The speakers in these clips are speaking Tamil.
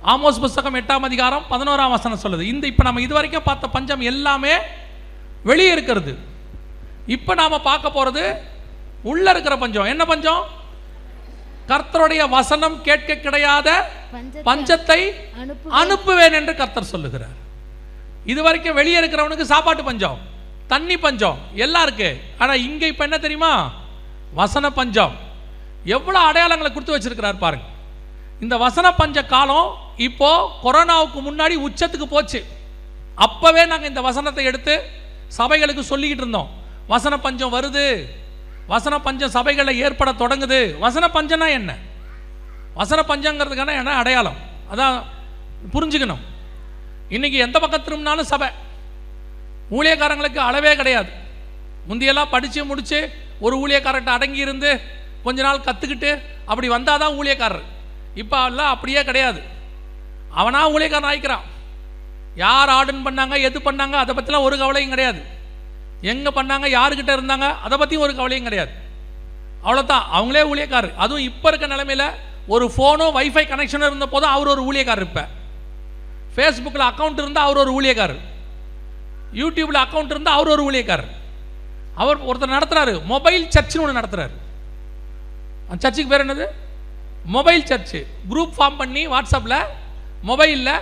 ஆமோஸ் புஸ்தகம் 8ஆம் அதிகாரம் 11ஆம் வசனம் சொல்லுது. இந்த இப்போ நம்ம இதுவரைக்கும் பார்த்த பஞ்சம் எல்லாமே வெளியே இருக்கிறது. இப்போ நாம் பார்க்க போகிறது உள்ள இருக்கிற பஞ்சம். என்ன பஞ்சம்? கர்த்தருடைய வசனம் கேட்க கிடையாத பஞ்சத்தை அனுப்புவேன் என்று கர்த்தர் சொல்லுகிறார். இதுவரைக்கும் வெளியே இருக்கிறவனுக்கு சாப்பாட்டு பஞ்சம், தண்ணி பஞ்சம் எல்லாம் இருக்கு. ஆனால் இங்கே இப்போ என்ன தெரியுமா? வசன பஞ்சம். எவ்வளோ அடையாளங்களை கொடுத்து வச்சிருக்கிறார் பாருங்க. இந்த வசன பஞ்ச காலம் இப்போ கொரோனாவுக்கு முன்னாடி உச்சத்துக்கு போச்சு. அப்பவே நாங்கள் இந்த வசனத்தை எடுத்து சபைகளுக்கு சொல்லிக்கிட்டு இருந்தோம். வசன பஞ்சம் வருது, வசன பஞ்சம் சபைகளில் ஏற்பட தொடங்குது. வசன பஞ்சம்னா என்ன? வசன பஞ்சங்கிறதுக்கான என்ன அடையாளம்? அதான் புரிஞ்சுக்கணும். இன்னைக்கு எந்த பக்கம் திரும்பினாலும் சபை. ஊழியக்காரங்களுக்கு அளவே கிடையாது. முந்தியெல்லாம் படித்து முடித்து ஒரு ஊழியக்காரர்கிட்ட அடங்கி இருந்து கொஞ்ச நாள் கற்றுக்கிட்டு அப்படி வந்தால் தான் ஊழியக்காரர். இப்போ எல்லாம் அப்படியே கிடையாது. அவனா ஊழியக்காரன் ஆயிக்கிறான். யார் ஆர்டர் பண்ணாங்க, எது பண்ணாங்க, அதை பற்றிலாம் ஒரு கவலையும் கிடையாது. எங்கே பண்ணாங்க, யாருக்கிட்ட இருந்தாங்க, அதை பற்றியும் ஒரு கவலையும் கிடையாது. அவ்வளோதான், அவங்களே ஊழியக்காரர். அதுவும் இப்போ இருக்க நிலைமையில் ஒரு ஃபோனோ வைஃபை கனெக்ஷனும் இருந்த போதும் அவர் ஒரு ஊழியக்காரர். இப்போ ஃபேஸ்புக்கில் அக்கௌண்ட் இருந்தால் அவர் ஒரு ஊழியக்காரர், யூடியூப்பில் அக்கௌண்ட் இருந்தால் அவர் ஒரு ஊழியக்காரர். அவர் ஒருத்தர் நடத்துகிறாரு, மொபைல் சர்ச்சுன்னு ஒன்று நடத்துகிறார். அந்த சர்ச்சுக்கு பேர் என்னது? Mobile church. குரூப் ஃபார்ம் பண்ணி வாட்ஸ்அப்பில் மொபைலில்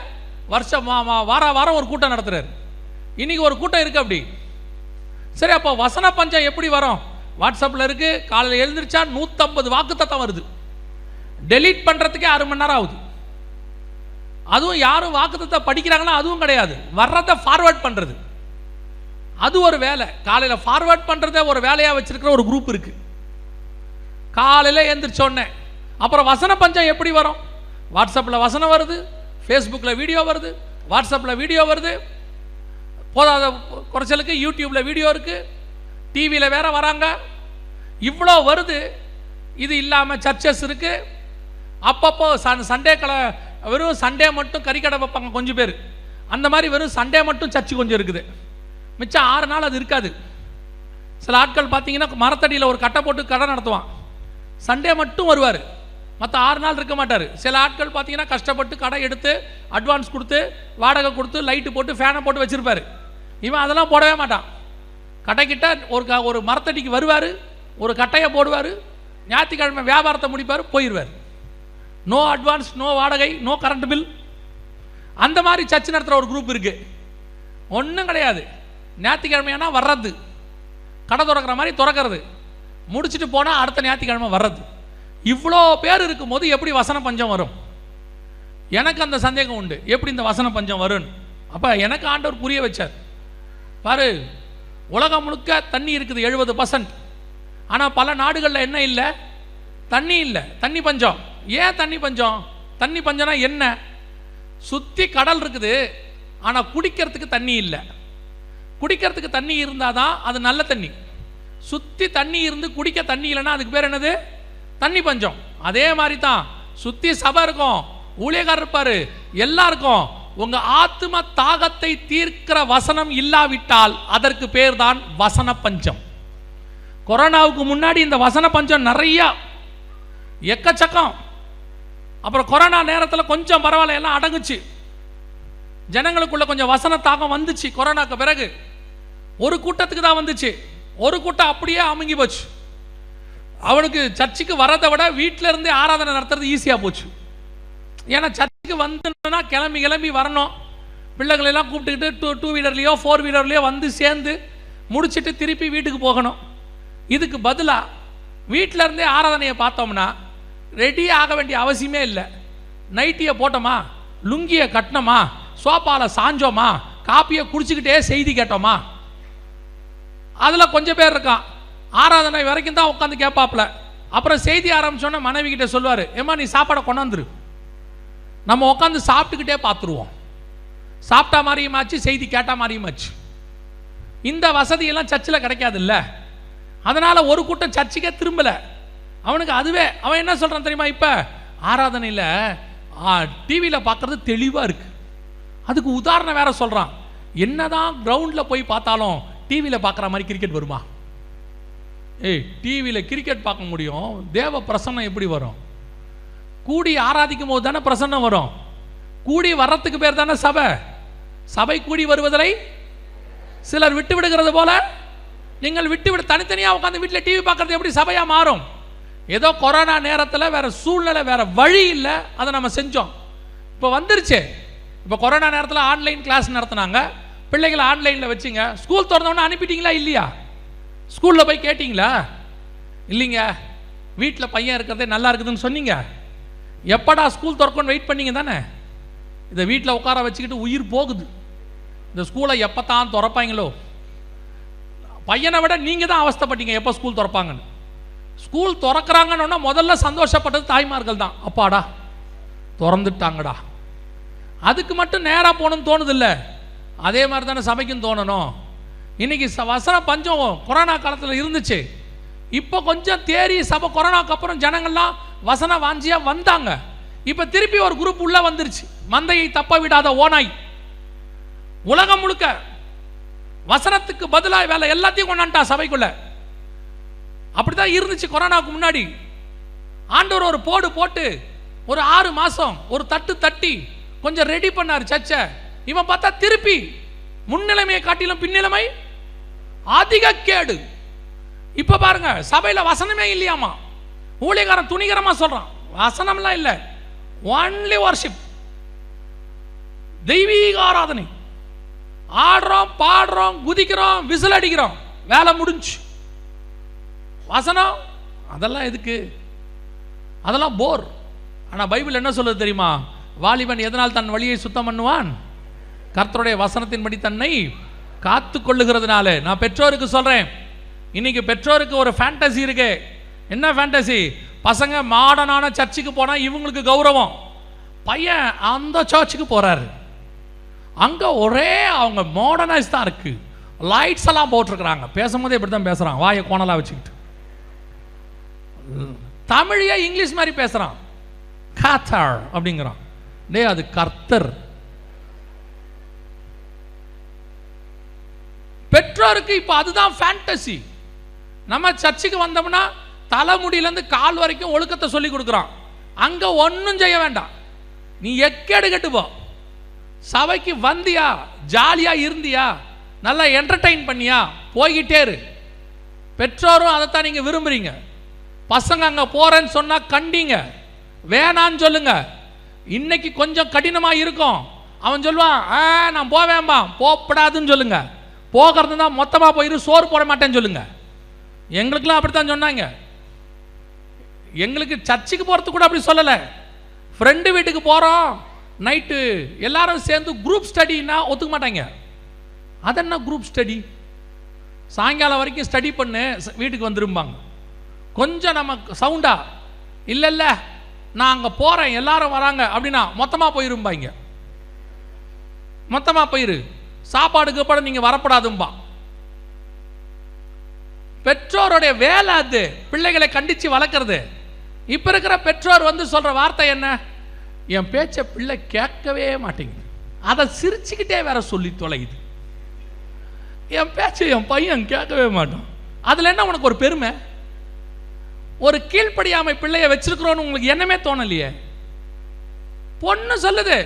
வாரம் ஒரு கூட்டம் நடத்துகிறார். இன்றைக்கி ஒரு கூட்டம் இருக்குது அப்படி. சரி, அப்போ வசன பஞ்சம் எப்படி வரும்? வாட்ஸ்அப்பில் இருக்குது. காலையில் எழுந்திரிச்சா 150 வாக்குத்தத்தம் வருது. டெலீட் பண்ணுறதுக்கே 6 மணி நேரம் ஆகுது. அதுவும் யாரும் வாக்குத்தத்தை படிக்கிறாங்கன்னா அதுவும் கிடையாது. வர்றதை ஃபார்வேர்ட் பண்ணுறது அது ஒரு வேலை. காலையில் ஃபார்வேர்ட் பண்ணுறதே ஒரு வேலையாக வச்சுருக்கிற ஒரு குரூப் இருக்குது. காலையில் எழுந்திரிச்சோடனே அப்புறம் வசன பஞ்சம் எப்படி வரும்? வாட்ஸ்அப்பில் வசனம் வருது, ஃபேஸ்புக்கில் வீடியோ வருது, வாட்ஸ்அப்பில் வீடியோ வருது, போதாத குறைச்சலுக்கு யூடியூப்பில் வீடியோ இருக்குது, டிவியில் வேற வராங்க, இவ்வளோ வருது. இது இல்லாமல் சர்ச்சஸ் இருக்குது. அப்பப்போ சண்டே வெறும் சண்டே மட்டும் கறிக்கடை வைப்பாங்க கொஞ்சம் பேர். அந்த மாதிரி வெறும் சண்டே மட்டும் சர்ச்சு கொஞ்சம் இருக்குது. மிச்சம் 6 நாள் அது இருக்காது. சில ஆட்கள் பார்த்தீங்கன்னா மரத்தடியில் ஒரு கட்டை போட்டு கடை நடத்துவான். சண்டே மட்டும் வருவார், மற்ற 6 நாள் இருக்க மாட்டார். சில ஆட்கள் பார்த்தீங்கன்னா கஷ்டப்பட்டு கடை எடுத்து அட்வான்ஸ் கொடுத்து வாடகை கொடுத்து லைட்டு போட்டு ஃபேனை போட்டு வச்சுருப்பார். இவன் அதெல்லாம் போடவே மாட்டான். கடைக்கிட்ட ஒரு மரத்தடிக்கு வருவார், ஒரு கட்டையை போடுவார், ஞாயிற்றுக்கிழமை வியாபாரத்தை முடிப்பார், போயிடுவார். நோ அட்வான்ஸ், நோ வாடகை, நோ கரண்ட் பில். அந்த மாதிரி சர்ச் நடத்துகிற ஒரு குரூப் இருக்குது. ஒன்றும் கிடையாது. ஞாயிற்றுக்கிழமையானா வர்றது, கடை திறக்கிற மாதிரி திறக்கிறது, முடிச்சுட்டு போனால் அடுத்த ஞாயிற்றுக்கிழமை வர்றது. இவ்வளோ பேர் இருக்கும்போது எப்படி வசன பஞ்சம் வரும்? எனக்கு அந்த சந்தேகம் உண்டு, எப்படி இந்த வசன பஞ்சம் வரும்னு. அப்போ எனக்கு ஆண்டவர் புரிய வச்சார். பாரு, உலகம் முழுக்க தண்ணி இருக்குது 70%. ஆனால் பல நாடுகளில் என்ன இல்லை? தண்ணி இல்லை, தண்ணி பஞ்சம். ஏன் தண்ணி பஞ்சம்? தண்ணி பஞ்சம்னா என்ன? சுற்றி கடல் இருக்குது, ஆனால் குடிக்கிறதுக்கு தண்ணி இல்லை. குடிக்கிறதுக்கு தண்ணி இருந்தால் தான் அது நல்ல தண்ணி. சுற்றி தண்ணி இருந்து குடிக்க தண்ணி இல்லைன்னா அதுக்கு பேர் என்னது? தண்ணி பஞ்சம். அதே மாதிரி தான் சுற்றி சபை இருக்கும், ஊழியக்காரர் இருப்பார், எல்லாருக்கும். உங்கள் ஆத்ம தாகத்தை தீர்க்கிற வசனம் இல்லாவிட்டால் அதற்கு பேர் தான் வசன பஞ்சம். கொரோனாவுக்கு முன்னாடி இந்த வசன பஞ்சம் நிறையா, எக்கச்சக்கம். அப்புறம் கொரோனா நேரத்தில் கொஞ்சம் பரவாயில்ல, எல்லாம் அடங்குச்சு. ஜனங்களுக்குள்ள கொஞ்சம் வசன தாகம் வந்துச்சு. கொரோனாக்கு பிறகு ஒரு கூட்டத்துக்கு தான் வந்துச்சு. ஒரு கூட்டம் அப்படியே அமுங்கி போச்சு. அவனுக்கு சர்ச்சுக்கு வரதை விட வீட்டில் இருந்தே ஆராதனை நடத்துறது ஈஸியாக போச்சு. ஏன்னா சர்ச்சுக்கு வந்துன்னா கிளம்பி வரணும். பிள்ளைகளெல்லாம் கூப்பிட்டுக்கிட்டு டூ வீலர்லேயோ 4 வீலர்லேயோ வந்து சேர்ந்து முடிச்சுட்டு திருப்பி வீட்டுக்கு போகணும். இதுக்கு பதிலாக வீட்டில் இருந்தே ஆராதனையை பார்த்தோம்னா ரெடியே ஆக வேண்டிய அவசியமே இல்லை. நைட்டியை போட்டோமா, லுங்கியை கட்டினோமா, சோப்பாவில் சாஞ்சோமா, காப்பியை குடிச்சிக்கிட்டே செய்தி கேட்டோமா. அதில் கொஞ்சம் பேர் இருக்கான், ஆராதனை வரைக்கும் தான் உட்காந்து கேட்பாப்புல. அப்புறம் செய்தி ஆரம்பிச்சோன்னே மனைவி கிட்டே சொல்லுவார், ஏம்மா நீ சாப்பாடை கொண்டாந்துரு, நம்ம உட்காந்து சாப்பிட்டுக்கிட்டே பார்த்துருவோம். சாப்பிட்டா மாதிரியுமாச்சு, செய்தி கேட்டால் மாதிரியுமாச்சு. இந்த வசதியெல்லாம் சர்ச்சில் கிடைக்காது இல்லை. அதனால் ஒரு கூட்டம் சர்ச்சுக்கே திரும்பலை. அவனுக்கு அதுவே அவன் என்ன சொல்கிறான் தெரியுமா? இப்போ ஆராதனையில் டிவியில் பார்க்குறது தெளிவாக இருக்குது. அதுக்கு உதாரணம் வேற சொல்கிறான். என்னதான் கிரவுண்டில் போய் பார்த்தாலும் டிவியில் பார்க்குற மாதிரி கிரிக்கெட் வருமா? டிவியில் கிரிக்கெட் பார்க்க முடியும், தேவ பிரசன்னம் எப்படி வரும்? கூடி ஆராதிக்கும் போது தானே பிரசன்னம் வரும். கூடி வர்றதுக்கு பேர் தானே சபை. சபை கூடி வருவதை சிலர் விட்டு விடுகிறது போல நீங்கள் விட்டு தனித்தனியாக உட்காந்து வீட்டில் டிவி பார்க்கறது எப்படி சபையாக மாறும்? ஏதோ கொரோனா நேரத்தில் வேற சூழ்நிலை, வேற வழி இல்லை, அதை நம்ம செஞ்சோம். இப்போ வந்துருச்சு. இப்போ கொரோனா நேரத்தில் ஆன்லைன் கிளாஸ் நடத்தினாங்க, பிள்ளைகளை ஆன்லைனில் வச்சுங்க. ஸ்கூல் திறந்தோன்னே அனுப்பிட்டீங்களா இல்லையா? ஸ்கூலில் போய் கேட்டிங்களா? இல்லைங்க, வீட்டில் பையன் இருக்கிறதே நல்லா இருக்குதுன்னு சொன்னீங்க. எப்படா ஸ்கூல் திறக்கணும்னு வெயிட் பண்ணீங்க தானே? இதை வீட்டில் உட்கார வச்சுக்கிட்டு உயிர் போகுது. இந்த ஸ்கூலை எப்போ தான் திறப்பாங்களோ. பையனை விட நீங்கள் தான் அவஸ்தைப்பட்டீங்க எப்போ ஸ்கூல் திறப்பாங்கன்னு. ஸ்கூல் திறக்கிறாங்கன்னு முதல்ல சந்தோஷப்பட்டது தாய்மார்கள் தான். அப்பாடா திறந்துட்டாங்கடா. அதுக்கு மட்டும் நேராக போகணும்னு தோணுதில்லை. அதே மாதிரி தானே சபைக்கும் தோணணும். இன்னைக்கு வசன பஞ்சம் கொரோனா காலத்தில் இருந்துச்சு. இப்போ கொஞ்சம் தேறி சபை கொரோனாக்கு அப்புறம் ஜனங்கள்லாம் வசன வாஞ்சியாக வந்தாங்க. இப்போ திருப்பி ஒரு குரூப் உள்ள வந்துருச்சு, மந்தையை தப்ப விடாத ஓனாய். உலகம் முழுக்க வசனத்துக்கு பதிலாக வேலை எல்லாத்தையும் கொண்டாண்டா சபைக்குள்ள. அப்படிதான் இருந்துச்சு கொரோனாவுக்கு முன்னாடி. ஆண்டவர் ஒரு போடு போட்டு ஒரு 6 மாசம் ஒரு தட்டு தட்டி கொஞ்சம் ரெடி பண்ணார் சர்ச்சை. இவன் பார்த்தா திருப்பி முன்னிலைமையை காட்டிலும் பின்னிலைமை அதிக கேடு. இப்ப பாருங்க, சபையில வசனமே இல்லையாமா. ஊழியக்காரன் துணிகரமா சொல்றான், வசனம்லாம் இல்லை, ஒன்லி வர்ஷிப், தெய்வீக ஆராதனை. ஆடுறோம், பாடுறோம், குதிக்கிறோம், விசில் அடிக்கிறோம், வேலை முடிஞ்சு. வசனம் அதெல்லாம் எதுக்கு? அதெல்லாம் போர். ஆனா பைபிள் என்ன சொல்லுது தெரியுமா? வாலிபன் எதனால் தன் வழியை சுத்தம் பண்ணுவான்? கர்த்தருடைய வசனத்தின்படி தன்னை காத்து கொள்ளுகிறதுனால. நான் பெற்றோருக்கு சொல்றேன், இன்னைக்கு பெற்றோருக்கு ஒரு ஃபேண்டசி இருக்கு. என்ன ஃபேண்டசி? பசங்க மாடர்னான சர்ச்சுக்கு போனா இவங்களுக்கு கௌரவம். பையன் அந்த சர்ச்சுக்கு போறாரு, அங்க ஒரே அவங்க மாடர்னைஸ் தான் இருக்கு, லைட்ஸ் எல்லாம் போட்டிருக்கிறாங்க. பேசும்போது இப்படி தான் பேசுறான், வாயை கோணலா வச்சுக்கிட்டு. தமிழையே இங்கிலீஷ் மாதிரி பேசுறான், காத்தார் அப்படிங்கிறான். டே, அது கர்த்தர். பெற்றோருக்கு இப்ப அதுதான் ஃபேண்டசி. நம்ம சர்ச்சுக்கு வந்தோம்னா தலைமுடியிலேருந்து கால் வரைக்கும் ஒழுக்கத்தை சொல்லி கொடுக்குறான். அங்க ஒன்றும் செய்ய வேண்டாம், நீ எக்கேடு கட்டு போ. சபைக்கு வந்தியா, ஜாலியா இருந்தியா, நல்லா என்டர்டெயின் பண்ணியா, போய்கிட்டே இரு. பெற்றோரும் அதைத்தான் நீங்க விரும்புறீங்க. பசங்க அங்க போறேன்னு சொன்னா கண்டிங்க, வேணான்னு சொல்லுங்க. இன்னைக்கு கொஞ்சம் கடினமா இருக்கும். அவன் சொல்லுவான், நான் போவேன்பா, போப்படாதுன்னு சொல்லுங்க. போகிறது தான் மொத்தமாக போயிரு, சோறு போட மாட்டேன்னு சொல்லுங்க. எங்களுக்கெல்லாம் அப்படித்தான் சொன்னாங்க. எங்களுக்கு சர்ச்சுக்கு போகிறது கூட அப்படி சொல்லலை. ஃப்ரெண்டு வீட்டுக்கு போகிறோம், நைட்டு எல்லாரும் சேர்ந்து குரூப் ஸ்டடின்னா ஒத்துக்க மாட்டாங்க. அது என்ன குரூப் ஸ்டடி? சாயங்காலம் வரைக்கும் ஸ்டடி பண்ணு, வீட்டுக்கு வந்துருப்பாங்க. கொஞ்சம் நம்ம சவுண்டா இல்லை இல்லை நான் அங்கே போகிறேன் எல்லாரும் வராங்க அப்படின்னா மொத்தமாக போயிருப்பாங்க. மொத்தமாக போயிரு, சாப்பாடுக்கு கூட நீங்கள் வரப்படாதும்பா. பெற்றோருடைய வேலை அது, பிள்ளைகளை கண்டித்து வளர்க்குறது. இப்போ இருக்கிற பெற்றோர் வந்து சொல்கிற வார்த்தை என்ன? என் பேச்சை பிள்ளை கேட்கவே மாட்டேங்குது, அதை சிரிச்சுக்கிட்டே வேற சொல்லி தொலையுது. என் பேச்சை என் பையன் கேட்கவே மாட்டான். அதில் என்ன உனக்கு ஒரு பெருமை? ஒரு கீழ்ப்படியாமை பிள்ளைய வச்சிருக்கிறோன்னு உங்களுக்கு என்னமே தோணலையே. பொண்ணு சொல்லுது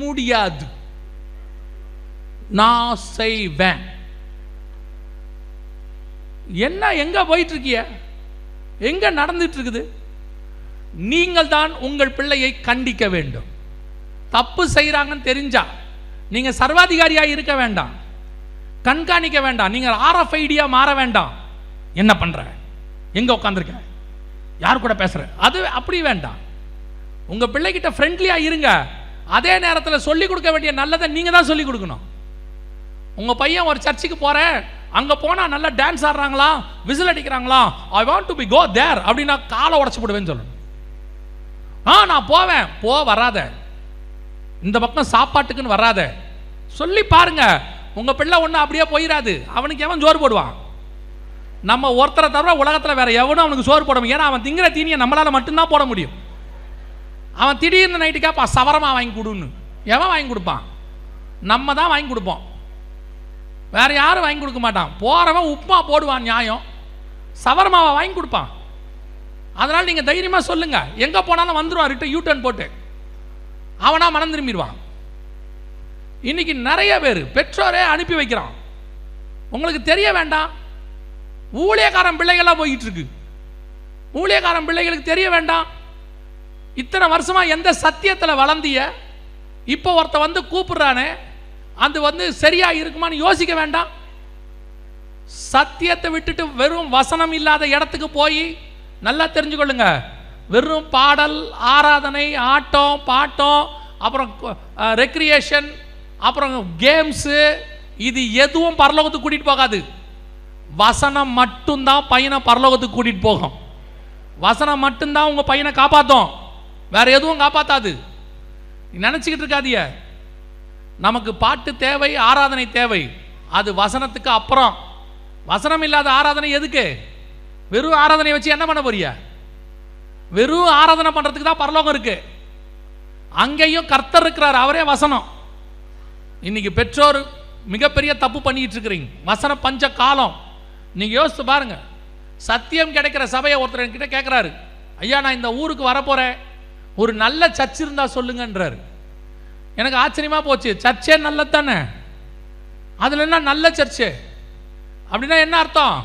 முடியாது, நான் செய்வேன். என்ன எங்க போயிட்டு இருக்கிய? எங்க நடந்துட்டு இருக்குது? நீங்கள் தான் உங்கள் பிள்ளையை கண்டிக்க வேண்டும். தப்பு செய்யறாங்கன்னு தெரிஞ்சா நீங்க சர்வாதிகாரியா இருக்க வேண்டாம், கண்காணிக்க வேண்டாம், நீங்க RFID-யா மாற வேண்டாம். என்ன பண்ற, எங்க உட்காந்துருக்க, யார் கூட பேசுற, அது அப்படி வேண்டாம். உங்க பிள்ளைகிட்ட ஃப்ரெண்ட்லியா இருங்க. அதே நேரத்தில் சொல்லிக் கொடுக்க வேண்டிய நல்லதை நீங்க தான் சொல்லிக் கொடுக்கணும். உங்க பையன் ஒரு சர்ச்சுக்கு போறேன், அங்க போனா நல்லா டான்ஸ் ஆடுறாங்களா, விசில் அடிக்கிறாங்களா, I want to be go there அப்படின்னா காலை உடச்சு போடுவேன்னு சொல்லணும். நான் போவேன், வராத, இந்த பக்கம் சாப்பாட்டுக்குன்னு வராத சொல்லி பாருங்க. உங்க பிள்ளை ஒண்ணு அப்படியே போயிடாது. அவனுக்கு எவன் சோறு போடுவான்? நம்ம ஒருத்தரை தவிர உலகத்தில் வேற எவனும் அவனுக்கு சோறு போட முடியும். ஏன்னா அவன் திங்கிற தீனியை நம்மளால மட்டும்தான் போட முடியும். அவன் திடீர்னு நைட்டுக்காப்பா சவரமா வாங்கி கொடுன்னு எவன் வாங்கி கொடுப்பான்? நம்ம தான் வாங்கி கொடுப்போம், வேற யாரும் வாங்கி கொடுக்க மாட்டான். போறவன் உப்புமா போடுவான், நியாயம். சவரமாவை வாங்கி கொடுப்பான். அதனால நீங்க தைரியமா சொல்லுங்க, எங்க போனாலும் வந்துருவான் ரிட்டன் யூ டர்ன் போட்டு. அவனா மனம் திரும்பிடுவான். இன்னைக்கு நிறைய பேர் பெற்றோரே அனுப்பி வைக்கிறான். உங்களுக்கு தெரிய வேண்டாம், ஊழியக்காரன் பிள்ளைகளாக போயிட்டு இருக்கு. ஊழியக்காரன் பிள்ளைகளுக்கு தெரிய வேண்டாம், இத்தனை வருஷமா எந்த சத்தியத்தில் வளர்ந்திய, இப்போ ஒருத்த வந்து கூப்பிடுறானே அது வந்து சரியா இருக்குமான்னு யோசிக்க வேண்டாம். சத்தியத்தை விட்டுட்டு வெறும் வசனம் இல்லாத இடத்துக்கு போய் நல்லா தெரிஞ்சுக்கொள்ளுங்க, வெறும் பாடல், ஆராதனை, ஆட்டம், பாட்டம், அப்புறம் ரெக்ரியேஷன், அப்புறம் கேம்ஸு, இது எதுவும் பரலோகத்துக்கு கூட்டிகிட்டு போகாது. வசனம் மட்டும்தான் பையனை பரலோகத்துக்கு கூட்டிகிட்டு போகும். வசனம் மட்டும்தான் உங்கள் பையனை காப்பாற்றும், வேற எதுவும் காப்பாற்றாது. நினச்சிக்கிட்டு இருக்காதிய நமக்கு பாட்டு தேவை, ஆராதனை தேவை, அது வசனத்துக்கு அப்புறம். வசனம் இல்லாத ஆராதனை எதுக்கு? வெறும் ஆராதனை வச்சு என்ன பண்ண போறிய? வெறும் ஆராதனை பண்ணுறதுக்கு தான் பரலோகம் இருக்கு. அங்கேயும் கர்த்தர் இருக்கிறார், அவரே வசனம். இன்னைக்கு பெற்றோர் மிகப்பெரிய தப்பு பண்ணிட்டு இருக்கிறீங்க. வசன பஞ்ச காலம். நீங்கள் யோசித்து பாருங்க. சத்தியம் கிடைக்கிற சபையை ஒருத்தர் என்கிட்ட கேட்குறாரு, ஐயா நான் இந்த ஊருக்கு வரப்போகிறேன், ஒரு நல்ல சர்ச் இருந்தால் சொல்லுங்கன்றார். எனக்கு ஆச்சரியமாக போச்சு. சர்ச்சே நல்லது தானே, அதில் என்ன நல்ல சர்ச்சு அப்படின்னா என்ன அர்த்தம்?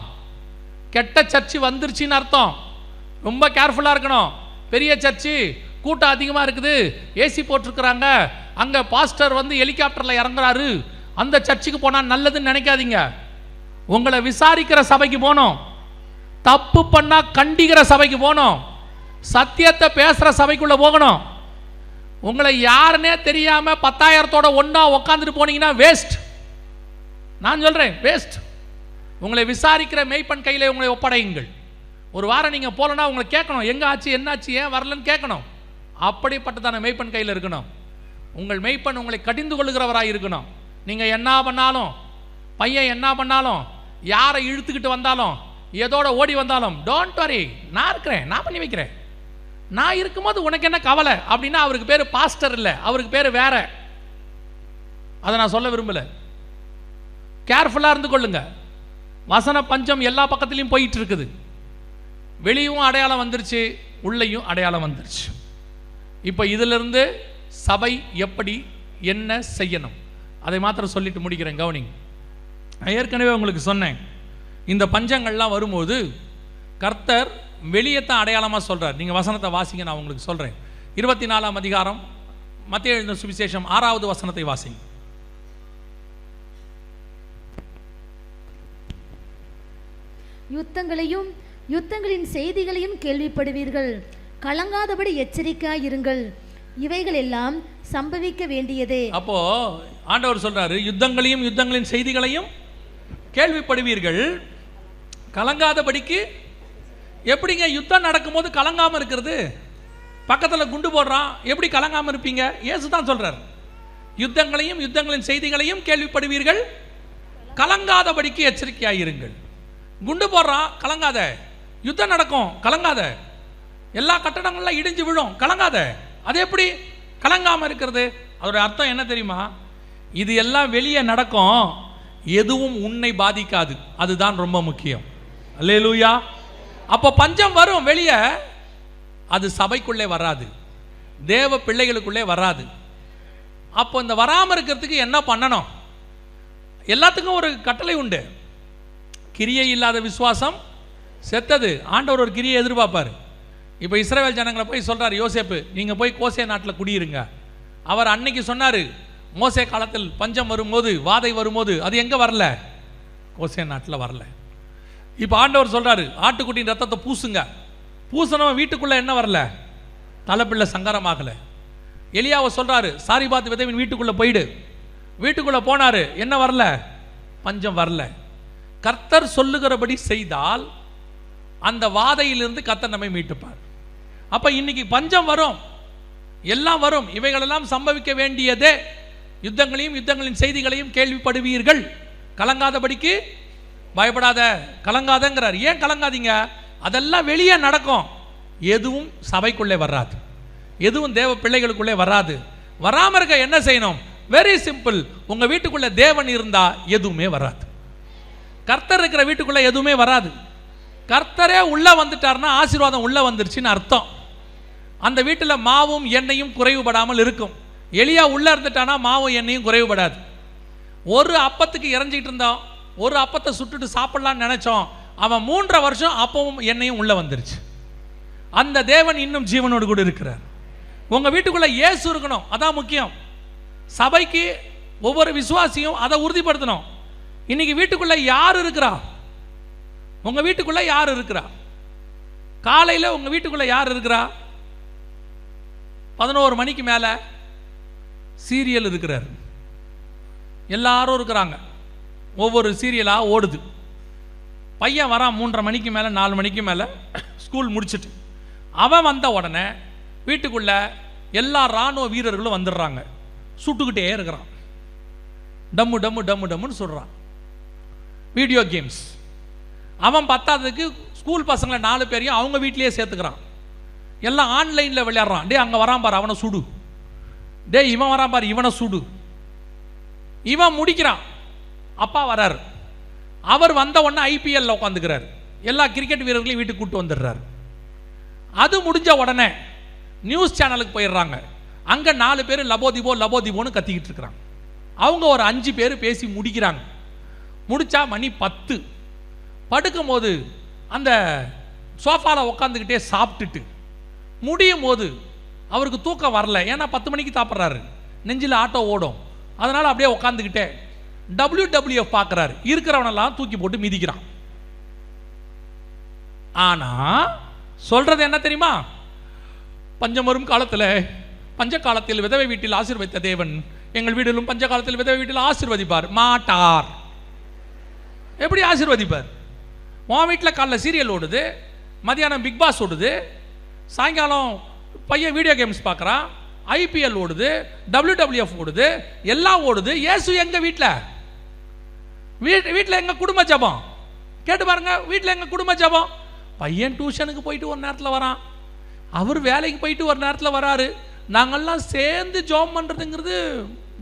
கெட்ட சர்ச்சு வந்துருச்சின்னு அர்த்தம். ரொம்ப கேர்ஃபுல்லாக இருக்கணும். பெரிய சர்ச்சு, கூட்டம் அதிகமாக இருக்குது, ஏசி போட்டிருக்கிறாங்க, அங்கே பாஸ்டர் வந்து ஹெலிகாப்டரில் இறங்குறாரு, அந்த சர்ச்சுக்கு போனால் நல்லதுன்னு நினைக்காதீங்க. உங்களை விசாரிக்கிற சபைக்கு போகணும், தப்பு பண்ணால் கண்டிக்கிற சபைக்கு போகணும், சத்தியத்தை பேசுகிற சபைக்குள்ளே போகணும். உங்களை யாருன்னே தெரியாமல் 10,000தோட ஒன்றா உட்காந்துட்டு போனீங்கன்னா வேஸ்ட். நான் சொல்கிறேன் வேஸ்ட். உங்களை விசாரிக்கிற மெய்ப்பன் கையில் உங்களை ஒப்படையுங்கள். ஒரு வாரம் நீங்கள் போலன்னா உங்களை கேட்கணும், எங்கே ஆச்சு, என்னாச்சு, ஏன் வரலன்னு கேட்கணும். அப்படிப்பட்டதான மெய்ப்பன் கையில் இருக்கணும். உங்கள் மெய்ப்பன் உங்களை கடிந்து கொள்ளுகிறவராக இருக்கணும். நீங்கள் என்ன பண்ணாலும், பையன் என்ன பண்ணாலும், யாரை இழுத்துக்கிட்டு வந்தாலும், எதோட ஓடி வந்தாலும், டோன்ட் வரி, நான் இருக்கிறேன், நான் பண்ணி வைக்கிறேன், நான் இருக்கும்போது உனக்கு என்ன கவலை அப்படின்னா அவருக்கு பேர் பாஸ்டர் இல்லை, அவருக்கு பேர் வேற. அதை நான் சொல்ல விரும்பல. கேர்ஃபுல்லாக இருந்து கொள்ளுங்க. வசன பஞ்சம் எல்லா பக்கத்துலையும் போயிட்டு இருக்குது. வெளியும் அடையாளம் வந்துருச்சு, உள்ளேயும் அடையாளம் வந்துருச்சு. இப்போ இதிலிருந்து சபை எப்படி என்ன செய்யணும் அதை மாத்திரம் சொல்லிட்டு முடிக்கிறேன். கவனிங்க. நான் ஏற்கனவே உங்களுக்கு சொன்னேன், இந்த பஞ்சங்கள்லாம் வரும்போது கர்த்தர் வெளியத்தான் அடையாளமாக சொல்கிறார். நீங்கள் வசனத்தை வாசிங்க, நான் உங்களுக்கு சொல்கிறேன். 24ஆம் அதிகாரம் மத்தேயு எழுதின சுவிசேஷம் 6வது வசனத்தை வாசிங்க. யுத்தங்களையும் யுத்தங்களின் செய்திகளையும் கேள்விப்படுவீர்கள், கலங்காதபடி எச்சரிக்கையாயிருங்கள், இவைகள் எல்லாம் சம்பவிக்க வேண்டியதே. அப்போ ஆண்டவர் சொல்றாரு, யுத்தங்களையும் யுத்தங்களின் செய்திகளையும் கேள்விப்படுவீர்கள், கலங்காதபடிக்கு. எப்படிங்க யுத்தம் நடக்கும்போது கலங்காம இருக்கிறது? பக்கத்தில் குண்டு போடுறான், எப்படி கலங்காம இருப்பீங்க? இயேசு தான் சொல்றார், யுத்தங்களையும் யுத்தங்களின் செய்திகளையும் கேள்விப்படுவீர்கள், கலங்காதபடிக்கு எச்சரிக்கையாயிருங்கள். குண்டு போடுறான், கலங்காத. யுத்தம் நடக்கும், கலங்காத. எல்லா கட்டடங்கள்லாம் இடிஞ்சு விழும், கலங்காத. அது எப்படி கலங்காம இருக்கிறது? அதோட அர்த்தம் என்ன தெரியுமா? இது எல்லாம் வெளியே நடக்கும், எதுவும் உன்னை பாதிக்காது. அதுதான் ரொம்ப முக்கியம். அல்லேலூயா. அப்போ பஞ்சம் வரும் வெளியே, அது சபைக்குள்ளே வராது, தேவ பிள்ளைகளுக்குள்ளே வராது. அப்போ இந்த வராமல் இருக்கிறதுக்கு என்ன பண்ணணும்? எல்லாத்துக்கும் ஒரு கட்டளை உண்டு. கிரியை இல்லாத விசுவாசம் செத்தது. ஆண்டவர் ஒரு கிரியை எதிர்பார்ப்பார். இப்போ இஸ்ரவேல் ஜனங்களை போய் சொல்கிறார் யோசேப்பு, நீங்கள் போய் கோசே நாட்டில் குடியிருங்க. அவர் அன்னைக்கு சொன்னார், மோசே காலத்தில் பஞ்சம் வரும்போது, வாதை வரும்போது, அது எங்கே வரல? கோசே நாட்டில் வரல. இப்போ ஆண்டவர் சொல்கிறாரு, ஆட்டுக்குட்டியின் ரத்தத்தை பூசுங்க. பூசணவன் வீட்டுக்குள்ளே என்ன வரல? தலைப்பிள்ளை சங்கரமாகலை. எலியாவை சொல்கிறாரு, சாரிபாத் விதவின் வீட்டுக்குள்ளே போயிடு. வீட்டுக்குள்ளே போனார், என்ன வரல? பஞ்சம் வரல. கர்த்தர் சொல்லுகிறபடி செய்தால் அந்த வாதையிலிருந்து கர்த்தர் நம்மை மீட்டுப்பார். அப்போ இன்னைக்கு பஞ்சம் வரும், எல்லாம் வரும், இவைகளெல்லாம் சம்பவிக்க வேண்டியதே. யுத்தங்களையும் யுத்தங்களின் செய்திகளையும் கேள்விப்படுவீர்கள், கலங்காதபடிக்கு பயப்படாத. கலங்காதங்கிறார். ஏன் கலங்காதீங்க? அதெல்லாம் வெளியே நடக்கும், எதுவும் சபைக்குள்ளே வராது, எதுவும் தேவ பிள்ளைகளுக்குள்ளே வராது. வராமல் இருக்க என்ன செய்யணும்? Very simple. உங்கள் வீட்டுக்குள்ளே தேவன் இருந்தால் எதுவுமே வராது. கர்த்தர் இருக்கிற வீட்டுக்குள்ளே எதுவுமே வராது. கர்த்தரே உள்ளே வந்துட்டார்னா ஆசீர்வாதம் உள்ளே வந்துருச்சுன்னு அர்த்தம். அந்த வீட்டில் மாவும் எண்ணெயும் குறைவுபடாமல் இருக்கும். எலியா உள்ளே இருந்துட்டானா மாவும் எண்ணெயும் குறைவுபடாது. ஒரு அப்பத்துக்கு இறஞ்சிக்கிட்டு இருந்தோம், ஒரு அப்பத்தை சுட்டுட்டு சாப்பிடலான்னு நினச்சோம், அவன் 3.5 வருஷம் அப்பவும் எண்ணெயும் உள்ளே வந்துருச்சு. அந்த தேவன் இன்னும் ஜீவனோடு கூட இருக்கிறார். உங்கள் வீட்டுக்குள்ளே இயேசு இருக்கணும், அதான் முக்கியம். சபைக்கு ஒவ்வொரு விசுவாசியும் அதை உறுதிப்படுத்தணும். இன்னைக்கு வீட்டுக்குள்ளே யார் இருக்கிறா? உங்கள் வீட்டுக்குள்ளே யார் இருக்கிறா? காலையில் உங்கள் வீட்டுக்குள்ளே யார் இருக்கிறா? 11 மணிக்கு மேலே சீரியல் இருக்கிறார், எல்லாரும் இருக்கிறாங்க, ஒவ்வொரு சீரியலாக ஓடுது. பையன் வரான் 3:30 மணிக்கு மேலே 4 மணிக்கு மேலே ஸ்கூல் முடிச்சுட்டு. அவன் வந்த உடனே வீட்டுக்குள்ள எல்லா இராணுவ வீரர்களும் வந்துடுறாங்க, சுட்டுக்கிட்டே இருக்கிறான், டம்மு டம்மு டம்மு டம்முன்னு சொல்கிறான். Video games. அவன் பத்தாததுக்கு ஸ்கூல் பசங்களை 4 பேரையும் அவங்க வீட்லேயே சேர்த்துக்கிறான், எல்லாம் ஆன்லைனில் விளையாடுறான். டே அங்கே வரான் பாரு அவனை சுடு, டே இவன் வரான் பாரு இவனை சுடு. இவன் முடிக்கிறான், அப்பா வராரு, அவர் வந்த உடனே ஐபிஎல்ல உட்காந்துக்கிறார், எல்லா கிரிக்கெட் வீரர்களையும் வீட்டுக்கு கூப்பிட்டு வந்துடுறாரு. அது முடிஞ்ச உடனே நியூஸ் சேனலுக்கு போயிடுறாங்க, அங்கே 4 பேர் லபோதிபோ லபோதிபோன்னு கத்திக்கிட்டு இருக்கிறாங்க. அவங்க ஒரு 5 பேர் பேசி முடிக்கிறாங்க. முடிச்சா மணி 10. படுக்கும் போது அந்த சோஃபாவில் உட்காந்துக்கிட்டே சாப்பிட்டுட்டு முடியும் போது அவருக்கு தூக்கம் வரல, ஏன்னா 10 மணிக்கு சாப்பிட்றாரு, நெஞ்சில் ஆட்டோ ஓடும், அதனால் அப்படியே உட்காந்துக்கிட்டே WWF பார்க்குறாரு, இருக்கிறவனெல்லாம் தூக்கி போட்டு மிதிக்கிறான். ஆனால் சொல்றது என்ன தெரியுமா? பஞ்சம் வரும் காலத்தில், பஞ்ச காலத்தில் விதவை வீட்டில் ஆசீர்வதித்த தேவன் எங்கள் வீட்டிலும் பஞ்ச காலத்தில் விதவை வீட்டில் ஆசீர்வதிப்பார் மாட்டார். எப்படி ஆசீர்வதிப்பார்? உன் வீட்டில் காலைல சீரியல் ஓடுது, மதியானம் பிக் பாஸ் ஓடுது, சாயங்காலம் பையன் வீடியோ கேம்ஸ் பார்க்குறான், ஐபிஎல் ஓடுது, WWF ஓடுது, எல்லாம் ஓடுது. இயேசு எங்க வீட்டில் எங்க குடும்ப ஜபம் கேட்டு பாருங்க. வீட்டில் எங்க குடும்ப ஜபம். பையன் டியூஷனுக்கு போயிட்டு ஒரு நேரத்தில் வரான், அவர் வேலைக்கு போயிட்டு ஒரு நேரத்தில் வராரு, நாங்கள்லாம் சேர்ந்து ஜோம் பண்ணுறதுங்கிறது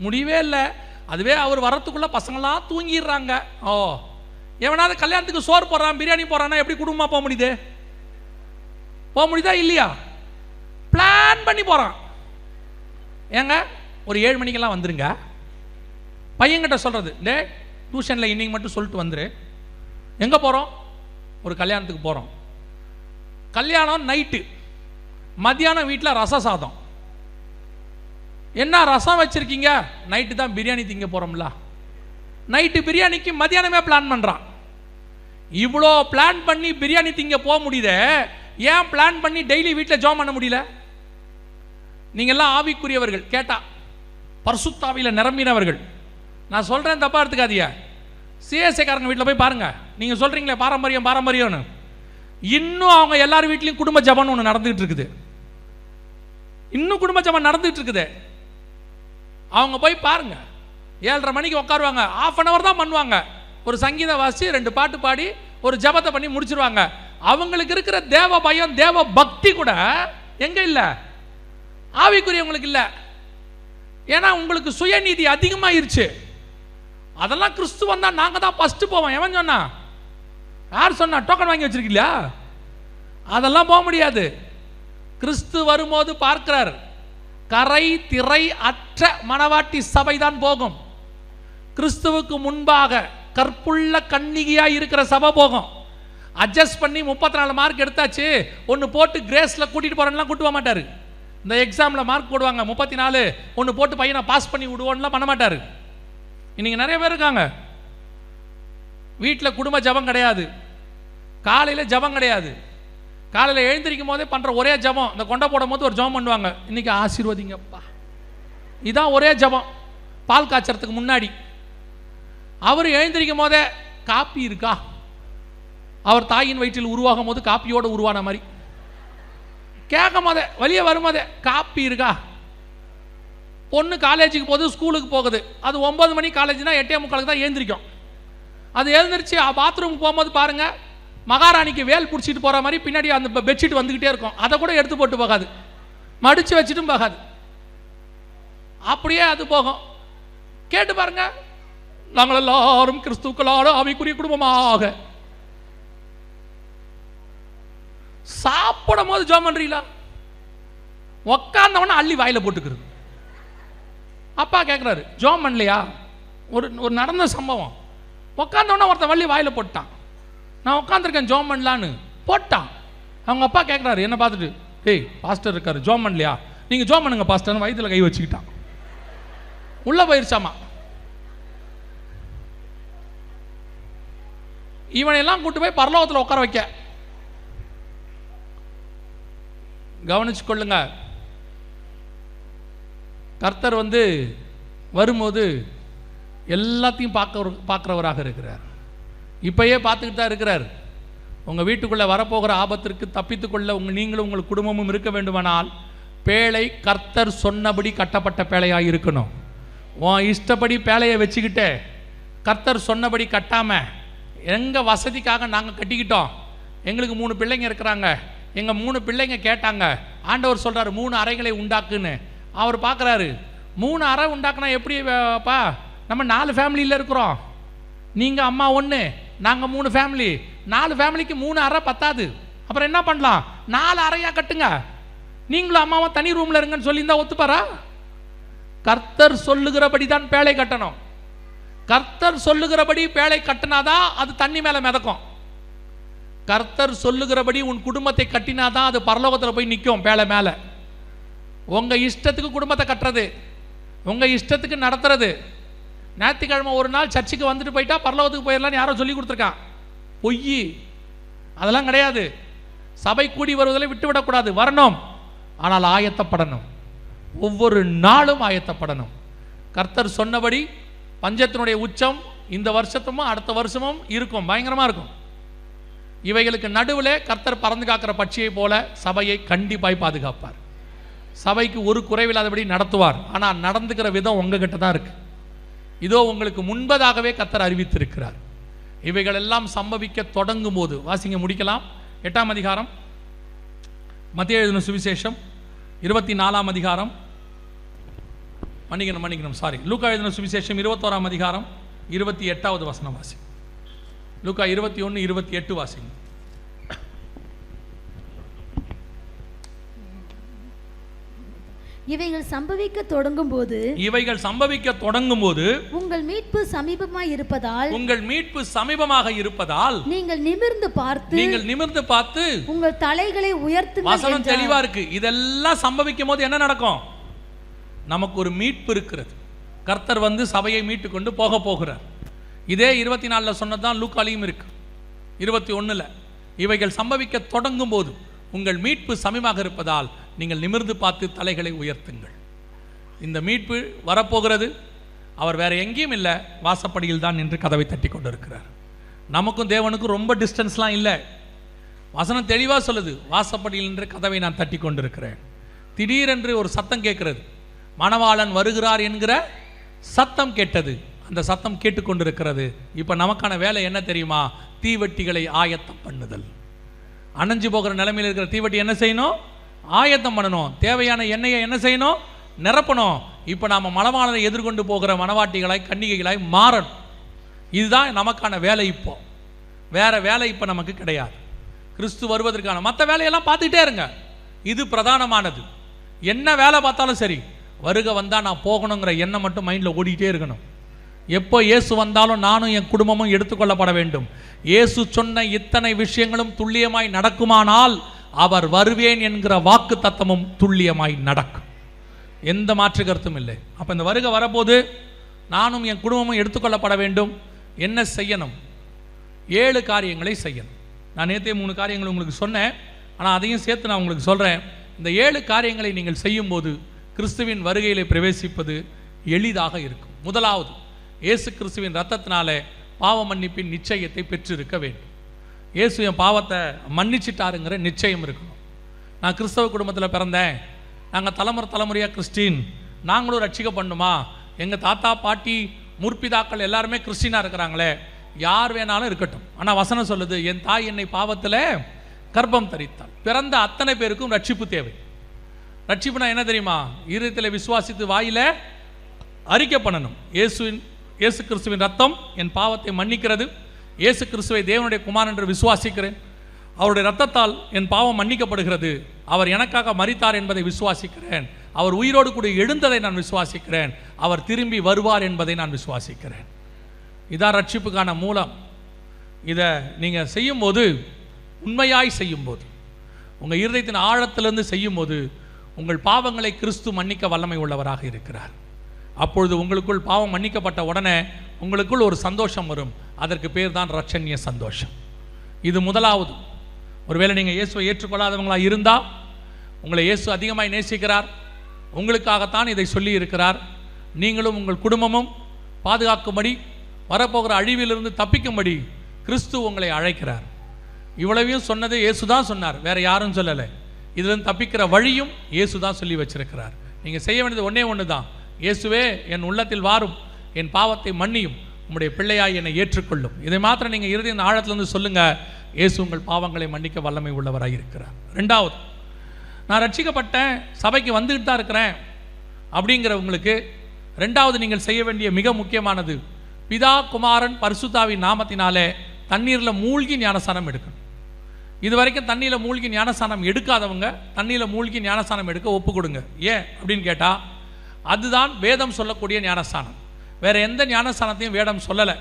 முடியவே இல்லை. அதுவே அவர் வரத்துக்குள்ளே பசங்களாம் தூங்கிடுறாங்க. ஓ, எவனாவது கல்யாணத்துக்கு சோறு போடுறான், பிரியாணி போடுறான்னா எப்படி குடும்பமாக போக முடியுது? போக முடியுதா இல்லையா? பிளான் பண்ணி போகிறான். ஏங்க ஒரு 7 மணிக்கெல்லாம் வந்துருங்க. பையன்கிட்ட சொல்கிறது, டே டியூஷனில் இன்னைக்கு மட்டும் சொல்லிட்டு வந்துரு. எங்கே போகிறோம்? ஒரு கல்யாணத்துக்கு போகிறோம். கல்யாணம் நைட்டு, மத்தியானம் வீட்டில் ரச சாதம். என்ன ரசம் வச்சுருக்கீங்க? நைட்டு தான் பிரியாணி திங்க போகிறோம்ல. நைட்டு பிரியாணிக்கு மத்தியானமே பிளான் பண்ணுறான். இவ்வளோ பிளான் பண்ணி பிரியாணி திங்க போக முடியுதே, ஏன் பிளான் பண்ணி டெய்லி வீட்டில் ஜாம் பண்ண முடியல? நீங்கள்லாம் ஆவிக்குரியவர்கள், கேட்டா பரிசுத்தாவியில் நிரம்பினவர்கள். நான் சொல்கிறேன், தப்பாக எடுத்துக்காதீங்க. சிஎஸ்ஐக்காரங்க வீட்டில் போய் பாருங்கள். நீங்கள் சொல்கிறீங்களே பாரம்பரியம் பாரம்பரியம்னு, இன்னும் அவங்க எல்லார் வீட்லேயும் குடும்ப ஜபம்னு ஒன்று நடந்துகிட்டு இருக்குது. இன்னும் குடும்ப ஜபம் நடந்துகிட்டு இருக்குது. அவங்க போய் பாருங்க, 7:30 மணிக்கு உட்காருவாங்க, 1/2 hour தான் பண்ணுவாங்க. ஒரு சங்கீத வாசி 2 பாட்டு பாடி ஒரு ஜபத்தை பண்ணி முடிச்சிருவாங்க. அவங்களுக்கு இருக்கிற தேவ பயம், தேவ பக்தி கூட எங்க இல்லை? ஆவிக்குரியவங்களுக்கு இல்லை. ஏன்னா உங்களுக்கு சுயநீதி அதிகமாயிருச்சு. அதெல்லாம் கிறிஸ்து வந்தா நாங்க தான் ஃபர்ஸ்ட் போவோம். எவன் சொன்னா? யார் சொன்னா? டோக்கன் வாங்கி வச்சிருக்கீங்களா? அதெல்லாம் போக முடியாது. கிறிஸ்து வரும்போது பார்க்கிறார், கரை திரை அற்ற மணவாட்டி சபை தான் போகும். கிறிஸ்துவுக்கு முன்பாக கற்புள்ள கன்னிகையா இருக்கிற சபை போகும். அட்ஜஸ்ட் பண்ணி 34 மார்க் எடுத்தாச்சு, ஒன்று போட்டு கிரேஸில் கூட்டிட்டு போறேன்னா கூட்டு போக மாட்டாரு. இந்த எக்ஸாமில் மார்க் போடுவாங்க 34, ஒன்று போட்டு பையனை பாஸ் பண்ணி விடுவோம்லாம் பண்ண மாட்டார். இன்னைக்கு நிறைய பேர் இருக்காங்க, வீட்டில் குடும்ப ஜபம் கிடையாது, காலையில் ஜபம் கிடையாது. காலையில் எழுந்திரிக்கும் போதே பண்ணுற ஒரே ஜபம், இந்த கொண்டை போடும் போது ஒரு ஜபம் பண்ணுவாங்க, இன்னைக்கு ஆசீர்வதிங்கப்பா, இதான் ஒரே ஜபம். பால் காய்ச்சறதுக்கு முன்னாடி அவர் எழுந்திரிக்கும் போதே காப்பி இருக்கா, அவர் தாயின் வயிற்றில் உருவாகும் போது காப்பியோடு உருவான மாதிரி கேட்கும் போதே, வெளியே வரும்போதே காப்பி இருக்கா. பொண்ணு காலேஜுக்கு போகுது, ஸ்கூலுக்கு போகுது, அது 9 மணி காலேஜ்னா 8:45 தான் எழுந்திரிக்கும். அது எழுந்திரிச்சு பாத்ரூமுக்கு போகும்போது பாருங்க, மகாராணிக்கு வேல் பிடிச்சிட்டு போகிற மாதிரி பின்னாடி அந்த பெட்ஷீட் வந்துக்கிட்டே இருக்கும். அதை கூட எடுத்து போட்டு போகாது, மடித்து வச்சுட்டும் போகாது, அப்படியே அது போகும். கேட்டு பாருங்க, நாங்கள் எல்லாரும் கிறிஸ்துக்களான ஆவிக்குரிய குடும்பமாக. சாப்பிடும் போது ஜெபம் பண்றீங்களா? உக்காந்தவன அள்ளி வாயில போட்டுக்கிறது. அப்பா கேட்குறாரு, ஜோம் பண்ணலையா? ஒரு நடந்த சம்பவம். உட்காந்தோடனே ஒருத்தன் வள்ளி வாயில் போட்டான். நான் உட்காந்துருக்கேன் ஜோம் பண்ணலான்னு போட்டான். அவங்க அப்பா கேட்குறாரு என்ன பார்த்துட்டு, ஏய் பாஸ்டர் இருக்காரு ஜோம் பண்ணலையா? நீங்கள் ஜோம் பண்ணுங்க பாஸ்டர்னு வயிற்றுல கை வச்சுக்கிட்டான். உள்ளே போயிருச்சாமா. இவனையெல்லாம் கூட்டு போய் பரலோகத்தில் உட்கார வைக்க. கவனிச்சு கொள்ளுங்க, கர்த்தர் வரும்போது எல்லாத்தையும் பார்க்குறவராக இருக்கிறார். இப்பயே பார்த்துக்கிட்டு தான் இருக்கிறார். உங்கள் வீட்டுக்குள்ளே வரப்போகிற ஆபத்திற்கு தப்பித்துக்கொள்ள நீங்களும் உங்கள் குடும்பமும் இருக்க வேண்டுமானால் பேழை கர்த்தர் சொன்னபடி கட்டப்பட்ட பேழையாக இருக்கணும். உன் இஷ்டப்படி பேழையை வச்சுக்கிட்டு கர்த்தர் சொன்னபடி கட்டாமல் எங்கள் வசதிக்காக நாங்கள் கட்டிக்கிட்டோம், எங்களுக்கு 3 பிள்ளைங்க இருக்கிறாங்க, எங்கள் 3 பிள்ளைங்க கேட்டாங்க, ஆண்டவர் சொல்கிறார் 3 அறைகளை உண்டாக்குன்னு. அவர் பார்க்குறாரு 3 அறை உண்டாக்குனா எப்படிப்பா, நம்ம 4 ஃபேமிலியில் இருக்கிறோம், நீங்கள் அம்மா 1 நாங்கள் 3 ஃபேமிலி, 4 ஃபேமிலிக்கு 3 அறை பத்தாது, அப்புறம் என்ன பண்ணலாம், 4 அறையாக கட்டுங்க, நீங்களும் அம்மாவும் தனி ரூமில் இருங்கன்னு சொல்லியிருந்தா ஒத்துப்பாரா? கர்த்தர் சொல்லுகிறபடி தான் பேழை கட்டணும். கர்த்தர் சொல்லுகிறபடி பேழை கட்டினாதான் அது தண்ணி மேலே மிதக்கும். கர்த்தர் சொல்லுகிறபடி உன் குடும்பத்தை கட்டினாதான் அது பரலோகத்தில் போய் நிற்கும் பேழை மேலே. உங்கள் இஷ்டத்துக்கு குடும்பத்தை கட்டுறது, உங்கள் இஷ்டத்துக்கு நடத்துறது. ஞாயிற்றுக்கிழமை ஒரு நாள் சர்ச்சுக்கு வந்துட்டு போயிட்டா பரலோகத்துக்கு போயிடலான்னு யாரோ சொல்லி கொடுத்துருக்கான். பொய், அதெல்லாம் கிடையாது. சபை கூடி வருவதில் விட்டுவிடக்கூடாது, வரணும், ஆனால் ஆயத்தப்படணும், ஒவ்வொரு நாளும் ஆயத்தப்படணும். கர்த்தர் சொன்னபடி பஞ்சத்தினுடைய உச்சம் இந்த வருஷத்தும் அடுத்த வருஷமும் இருக்கும், பயங்கரமாக இருக்கும். இவைகளுக்கு நடுவில் கர்த்தர் பறந்து காக்கிற பட்சியை போல சபையை கண்டிப்பாய் பாதுகாப்பார். சபைக்கு ஒரு குறைவில்லாதபடி நடத்துவார். ஆனால் நடந்துக்கிற விதம் உங்ககிட்ட தான் இருக்கு. இதோ உங்களுக்கு முன்பதாகவே கர்த்தர் அறிவித்திருக்கிறார். இவைகள் எல்லாம் சம்பவிக்க தொடங்கும் போது வாசிங்க, முடிக்கலாம். 8ஆம் அதிகாரம் மத்தேயு எழுதின சுவிசேஷம் 24ஆம் அதிகாரம், மன்னிக்கணும் சாரி, லூக்கா எழுதின சுவிசேஷம் 21ஆம் அதிகாரம் 28வது வசனம் வாசி. லூக்கா 21:28 வாசிங்க. இவைகள் சம்பவிக்க தொடங்கும் போது உங்கள் மீட்பு சமீபமாக இருப்பதால் நீங்கள் நிமிர்ந்து பார்த்து உங்கள் தலைகளை உயர்த்துங்கள். வசனம் தெளிவா இருக்கு. இதெல்லாம் சம்பவிக்கும் போது என்ன நடக்கும்? நமக்கு ஒரு மீட்பு இருக்கிறது. கர்த்தர் சபையை மீட்டு கொண்டு போக போகிறார். இதே 24 சொன்னதுதான் லூக்காலையும் இருக்கு. 21 இவைகள் சம்பவிக்க தொடங்கும் போது உங்கள் மீட்பு சமீபமாக இருப்பதால் நீங்கள் நிமிர்ந்து பார்த்து தலைகளை உயர்த்துங்கள். இந்த மீட்பு வரப்போகிறது. அவர் வேற எங்கேயும் இல்லை, வாசப்படியில் தான் நின்று கதவை தட்டி கொண்டு இருக்கிறார். நமக்கும் தேவனுக்கும் ரொம்ப டிஸ்டன்ஸ்லாம் இல்லை. வசனம் தெளிவாக சொல்லுது, வாசப்படியில் நின்று கதவை நான் தட்டி கொண்டு இருக்கிறேன். திடீரென்று ஒரு சத்தம் கேட்கிறது. மணவாளன் வருகிறார் என்கிற சத்தம் கேட்டது. அந்த சத்தம் கேட்டுக்கொண்டிருக்கிறது. இப்போ நமக்கான வேலை என்ன தெரியுமா? தீவட்டிகளை ஆயத்தம் பண்ணுதல். அணைஞ்சு போகிற நிலைமையில் இருக்கிற தீவட்டி என்ன செய்யணும்? ஆயத்தம் பண்ணணும். தேவையான எண்ணெயை என்ன செய்யணும்? நிரப்பணும். இப்போ நாம் மணவாளனை எதிர்கொண்டு போகிற மணவாட்டிகளாய் கன்னிகைகளாய் மாறணும். இதுதான் நமக்கான வேலை. இப்போ வேற வேலை இப்போ நமக்கு கிடையாது. கிறிஸ்து வருவதற்கான மற்ற வேலையெல்லாம் பார்த்துக்கிட்டே இருங்க. இது பிரதானமானது. என்ன வேலை பார்த்தாலும் சரி, வருகை வந்தால் நான் போகணுங்கிற எண்ணம் மட்டும் மைண்டில் ஓடிக்கிட்டே இருக்கணும். எப்போ இயேசு வந்தாலும் நானும் என் குடும்பமும் எடுத்துக்கொள்ளப்பட வேண்டும். இயேசு சொன்ன இத்தனை விஷயங்களும் துல்லியமாய் நடக்குமானால் அவர் வருவேன் என்கிற வாக்கு தத்தமும் துல்லியமாய் நடக்கும். எந்த மாற்று கருத்தும் இல்லை. அப்போ இந்த வருகை வரப்போது நானும் என் குடும்பமும் எடுத்துக்கொள்ளப்பட வேண்டும். என்ன செய்யணும்? 7 காரியங்களை செய்யணும். நான் நேற்றே 3 காரியங்கள் உங்களுக்கு சொன்னேன், ஆனால் அதையும் சேர்த்து நான் உங்களுக்கு சொல்கிறேன். இந்த 7 காரியங்களை நீங்கள் செய்யும்போது கிறிஸ்துவின் வருகையில் பிரவேசிப்பது எளிதாக இருக்கும். முதலாவது, இயேசு கிறிஸ்துவின் இரத்தத்தினாலே பாவ மன்னிப்பின் நிச்சயத்தை பெற்றிருக்க வேண்டும். இயேசு என் பாவத்தை மன்னிச்சிட்டாருங்கிற நிச்சயம் இருக்கணும். நான் கிறிஸ்தவ குடும்பத்தில் பிறந்தேன், நாங்கள் தலைமுறையாக கிறிஸ்டின், நாங்களும் ரட்சிக்கப்படணுமா? எங்கள் தாத்தா பாட்டி முற்பிதாக்கள் எல்லாருமே கிறிஸ்டினாக இருக்கிறாங்களே, யார் வேணாலும் இருக்கட்டும். ஆனால் வசனம் சொல்லுது, என் தாய் என்னை பாவத்தில் கர்ப்பம் தரித்தாள். பிறந்த அத்தனை பேருக்கும் ரட்சிப்பு தேவை. ரட்சிப்புனா என்ன தெரியுமா? இருதயத்தில் விசுவாசித்து வாயில அறிக்கை பண்ணணும். இயேசு கிறிஸ்துவின் ரத்தம் என் பாவத்தை மன்னிக்கிறது. இயேசு கிறிஸ்துவை தேவனுடைய குமாரன் என்று விசுவாசிக்கிறேன். அவருடைய ரத்தத்தால் என் பாவம் மன்னிக்கப்படுகிறது. அவர் எனக்காக மரித்தார் என்பதை விசுவாசிக்கிறேன். அவர் உயிரோடு கூட எழுந்ததை நான் விசுவாசிக்கிறேன். அவர் திரும்பி வருவார் என்பதை நான் விசுவாசிக்கிறேன். இதான் ரட்சிப்புக்கான மூலம். இதை நீங்கள் செய்யும்போது, உண்மையாய் செய்யும்போது, உங்கள் இருதயத்தின் ஆழத்திலிருந்து செய்யும்போது உங்கள் பாவங்களை கிறிஸ்து மன்னிக்க வல்லமை உள்ளவராக இருக்கிறார். அப்பொழுது உங்களுக்குள் பாவம் மன்னிக்கப்பட்ட உடனே உங்களுக்குள் ஒரு சந்தோஷம் வரும். அதற்கு பேர் தான் ரட்சணிய சந்தோஷம். இது முதலாவது. ஒருவேளை நீங்கள் இயேசுவை ஏற்றுக்கொள்ளாதவங்களாக இருந்தால், உங்களை இயேசு அதிகமாக நேசிக்கிறார், உங்களுக்காகத்தான் இதை சொல்லி இருக்கிறார். நீங்களும் உங்கள் குடும்பமும் பாதுகாக்கும்படி, வரப்போகிற அழிவிலிருந்து தப்பிக்கும்படி கிறிஸ்து உங்களை அழைக்கிறார். இவ்வளவையும் சொன்னது இயேசு தான் சொன்னார், வேற யாரும் சொல்லலை. இதிலிருந்து தப்பிக்கிற வழியும் இயேசு தான் சொல்லி வச்சிருக்கிறார். நீங்கள் செய்ய வேண்டியது ஒன்றே ஒன்று தான். இயேசுவே, என் உள்ளத்தில் வாரும், என் பாவத்தை மன்னியும், உங்களுடைய பிள்ளையாய் என்னை ஏற்றுக்கொள்ளும். இதை மாத்திரம் நீங்கள் இறுதியின் ஆழத்திலிருந்து சொல்லுங்கள். இயேசு உங்கள் பாவங்களை மன்னிக்க வல்லமை உள்ளவராக இருக்கிறார். ரெண்டாவது, நான் ரட்சிக்கப்பட்டேன், சபைக்கு வந்துக்கிட்டு தான் இருக்கிறேன் அப்படிங்கிறவங்களுக்கு ரெண்டாவது நீங்கள் செய்ய வேண்டிய மிக முக்கியமானது, பிதா குமாரன் பரிசுத்தாவின் நாமத்தினாலே தண்ணீரில் மூழ்கி ஞானஸ்நானம் எடுக்கணும். இது வரைக்கும் தண்ணியில் மூழ்கி ஞானஸ்நானம் எடுக்காதவங்க தண்ணியில் மூழ்கி ஞானஸ்நானம் எடுக்க ஒப்பு கொடுங்க. ஏன் அப்படின்னு கேட்டால், அதுதான் வேதம் சொல்லக்கூடிய ஞானஸ்நானம். வேறு எந்த ஞானஸ்நானத்தையும் வேதம் சொல்லலை.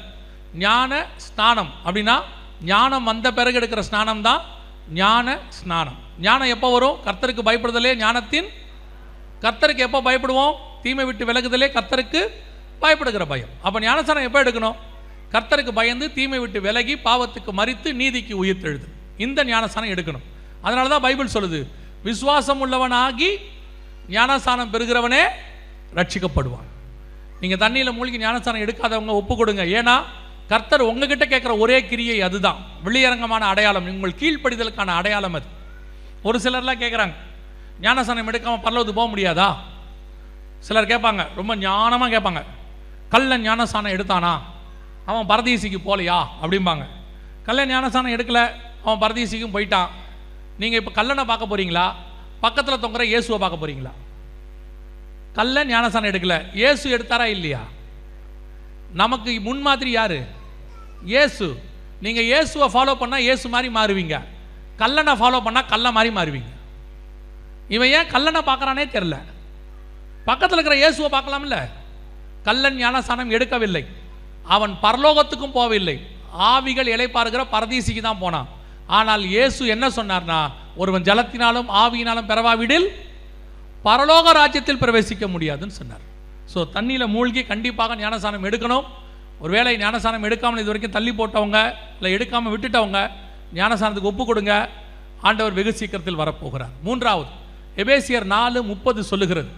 ஞான ஸ்நானம் அப்படின்னா ஞானம் வந்த பிறகு எடுக்கிற ஸ்நானம் தான் ஞான ஸ்நானம். ஞானம் எப்போ வரும்? கர்த்தருக்கு பயப்படுதலே ஞானத்தின். கர்த்தருக்கு எப்போ பயப்படுவோம்? தீமை விட்டு விலகுதலே கர்த்தருக்கு பயப்படுகிற பயம். அப்போ ஞானஸ்நானம் எப்போ எடுக்கணும்? கர்த்தருக்கு பயந்து தீமை விட்டு விலகி பாவத்துக்கு மரித்து நீதிக்கு உயிர்த்தெழுது. இந்த ஞானஸ்நானம் எடுக்கணும். அதனால தான் பைபிள் சொல்லுது, விசுவாசம் உள்ளவனாகி ஞானஸ்நானம் பெறுகிறவனே ரட்சிக்கப்படுவான். நீங்கள் தண்ணியில் மூழ்கி ஞானஸ்நானம் எடுக்காதவங்க ஒப்பு கொடுங்க. ஏன்னா கர்த்தர் உங்ககிட்ட கேட்குற ஒரே கிரியை அதுதான். வெளியரங்கமான அடையாளம், உங்கள் கீழ்ப்படிதலுக்கான அடையாளம் அது. ஒரு சிலர்லாம் கேட்குறாங்க, ஞானஸ்நானம் எடுக்காமல் பரலோகத்துக்கு போக முடியாதா? சிலர் கேட்பாங்க, ரொம்ப ஞானமாக கேட்பாங்க, கள்ளன் ஞானஸ்நானம் எடுத்தானா அவன் பரதீசிக்கு போகலையா அப்படிம்பாங்க. கள்ளன் ஞானஸ்நானம் எடுக்கலை, அவன் பரதீசிக்கும் போயிட்டான். நீங்கள் இப்போ கல்லனை பார்க்க போகிறீங்களா, பக்கத்தில் தொங்குற இயேசுவை பார்க்க போகிறீங்களா? கள்ளன் ஞானஸ்நானம் எடுக்கலை, இயேசு எடுத்தாரா இல்லையா? நமக்கு முன்மாதிரி யாரு? இயேசு. நீங்கள் இயேசுவை ஃபாலோ பண்ணால் இயேசு மாதிரி மாறுவீங்க, கல்லனை ஃபாலோ பண்ணால் கல்ல மாதிரி மாறுவீங்க. இவன் ஏன் கல்லனை பார்க்குறானே தெரில, பக்கத்தில் இருக்கிற இயேசுவை பார்க்கலாம்ல. கல்லன் ஞானஸ்நானம் எடுக்கவில்லை, அவன் பரலோகத்துக்கும் போகவில்லை, ஆவிகள் இளைப்பாறுகிற பரதீசிக்கு தான் போனான். ஆனால் இயேசு என்ன சொன்னார்னா, ஒருவன் ஜலத்தினாலும் ஆவியினாலும் பெறவாவிடில் பரலோக ராஜ்யத்தில் பிரவேசிக்க முடியாதுன்னு சொன்னார். ஸோ தண்ணியில் மூழ்கி கண்டிப்பாக ஞானஸ்நானம் எடுக்கணும். ஒருவேளை ஞானஸ்நானம் எடுக்காமல் இது வரைக்கும் தள்ளி போட்டவங்க, இல்லை எடுக்காமல் விட்டுட்டவங்க, ஞானஸ்நானத்துக்கு ஒப்பு கொடுங்க. ஆண்டவர் வெகு சீக்கிரத்தில் வரப்போகிறார். மூன்றாவது, எபேசியர் 4:30 சொல்லுகிறது,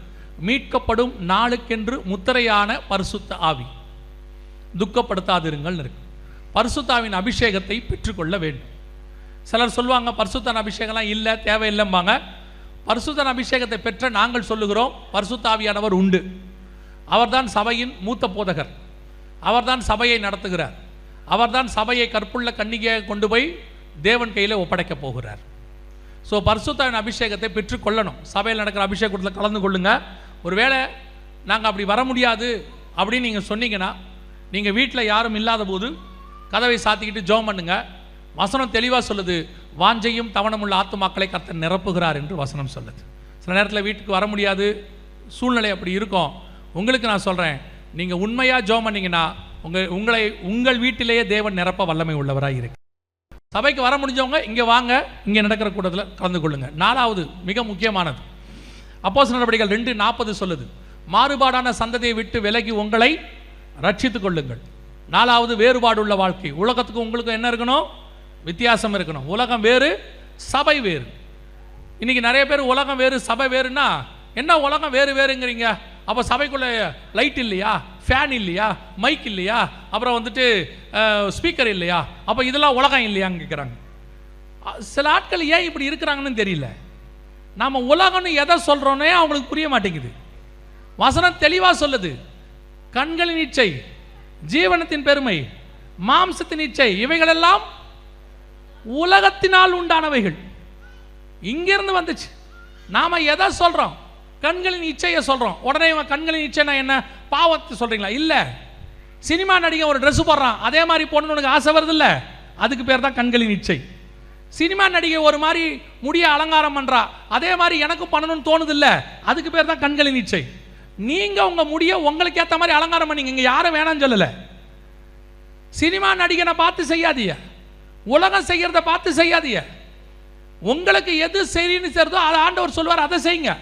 மீட்கப்படும் நாளுக்கென்று முத்திரையான பரிசுத்த ஆவி, துக்கப்படுத்தாதிருங்கள் இருக்கு. பரிசுத்தாவின் அபிஷேகத்தை பெற்றுக்கொள்ள வேண்டும். சிலர் சொல்லுவாங்க, பரிசுத்தன் அபிஷேகம்லாம் இல்லை, தேவையில்லைம்பாங்க. பரிசுத்தன் அபிஷேகத்தை பெற்ற நாங்கள் சொல்லுகிறோம், பரிசுத்தாவியானவர் உண்டு. அவர்தான் சபையின் மூத்த போதகர், அவர்தான் சபையை நடத்துகிறார், அவர்தான் சபையை கற்புள்ள கன்னிகையாக கொண்டு போய் தேவன் கையில் ஒப்படைக்க போகிறார். ஸோ பரிசுத்தாவின் அபிஷேகத்தை பெற்றுக்கொள்ளணும். சபையில் நடக்கிற அபிஷேகத்தில் கலந்து கொள்ளுங்க. ஒருவேளை நாங்கள் அப்படி வர முடியாது அப்படின்னு நீங்கள் சொன்னீங்கன்னா, நீங்கள் வீட்டில் யாரும் இல்லாத போது கதவை சாத்திக்கிட்டு ஜெபம் பண்ணுங்க. வசனம் தெளிவாக சொல்லுது, வாஞ்சையும் தவணமுள்ள ஆத்துமாக்களை கர்த்தர் நிரப்புகிறார் என்று வசனம் சொல்லுது. சில நேரத்தில் வீட்டுக்கு வர முடியாது, சூழ்நிலை அப்படி இருக்கும். உங்களுக்கு நான் சொல்கிறேன், நீங்கள் உண்மையாக ஜெபம் பண்ணிங்கன்னா உங்கள் வீட்டிலேயே தேவன் நிரப்ப வல்லமை உள்ளவராக இருக்கு. சபைக்கு வர முடிஞ்சவங்க இங்கே வாங்க, இங்கே நடக்கிற கூட்டத்தில் கலந்து கொள்ளுங்க. நாலாவது மிக முக்கியமானது, அப்போஸ்தலர் நடவடிக்கைகள் 2:40 சொல்லுது, மாறுபாடான சந்ததியை விட்டு விலகி உங்களை ரட்சித்துக் கொள்ளுங்கள். நாலாவது, வேறுபாடு உள்ள வாழ்க்கை. உலகத்துக்கும் உங்களுக்கும் என்ன இருக்கணும்? வித்தியாசம் இருக்கணும். உலகம் வேறு, சபை வேறு. இன்னைக்கு நிறைய பேர் உலகம் வேறு சபை வேறுன்னா, என்ன உலகம் வேறு வேறுங்கிறீங்க? அப்போ சபைக்குள்ள லைட் இல்லையா, ஃபேன் இல்லையா, மைக் இல்லையா, அப்புறம் வந்துட்டு ஸ்பீக்கர் இல்லையா, அப்போ இதெல்லாம் உலகம் இல்லையான்னு கேட்குறாங்க. சில ஆட்கள் ஏன் இப்படி இருக்கிறாங்கன்னு தெரியல. நாம் உலகம்னு எதை சொல்கிறோன்னே அவங்களுக்கு புரிய மாட்டேங்குது. வசனம் தெளிவாக சொல்லுது, கண்களின் இச்சை, ஜீவனத்தின் பெருமை, மாம்சத்தின் இச்சை, இவைகளெல்லாம் உலகத்தினால் உண்டானவைகள். இங்கிருந்து வந்துச்சு. நாம எதை சொல்றோம்? கண்களின் இச்சையை சொல்றோம். உடனே கண்களின் இச்சைனா என்ன? பாவத்தை சொல்றீங்களா? இல்ல. சினிமா நடிகை ஒரு ட்ரெஸ் போடுறான், அதே மாதிரி போடணும்னு உனக்கு ஆசை வருது இல்ல, அதுக்கு பேர் தான் கண்களின் இச்சை. சினிமா நடிகை ஒரு மாதிரி முடிய அலங்காரம் பண்ணுறா, அதே மாதிரி எனக்கு பண்ணணும்னு தோணுது இல்லை, அதுக்கு பேர் தான் கண்களின் இச்சை. நீங்கள் உங்கள் முடிய உங்களுக்கு ஏற்ற மாதிரி அலங்காரம் பண்ணிங்க, இங்கே யாரும் வேணாம்னு சொல்லலை. சினிமா நடிகனை பார்த்து செய்யாதீங்க, உலகம் செய்கிறத பார்த்து செய்யாதீங்க. உங்களுக்கு எது சரின்னு தெரியுதோ அதை ஆண்டவர் சொல்வார், அதை செய்யுங்க.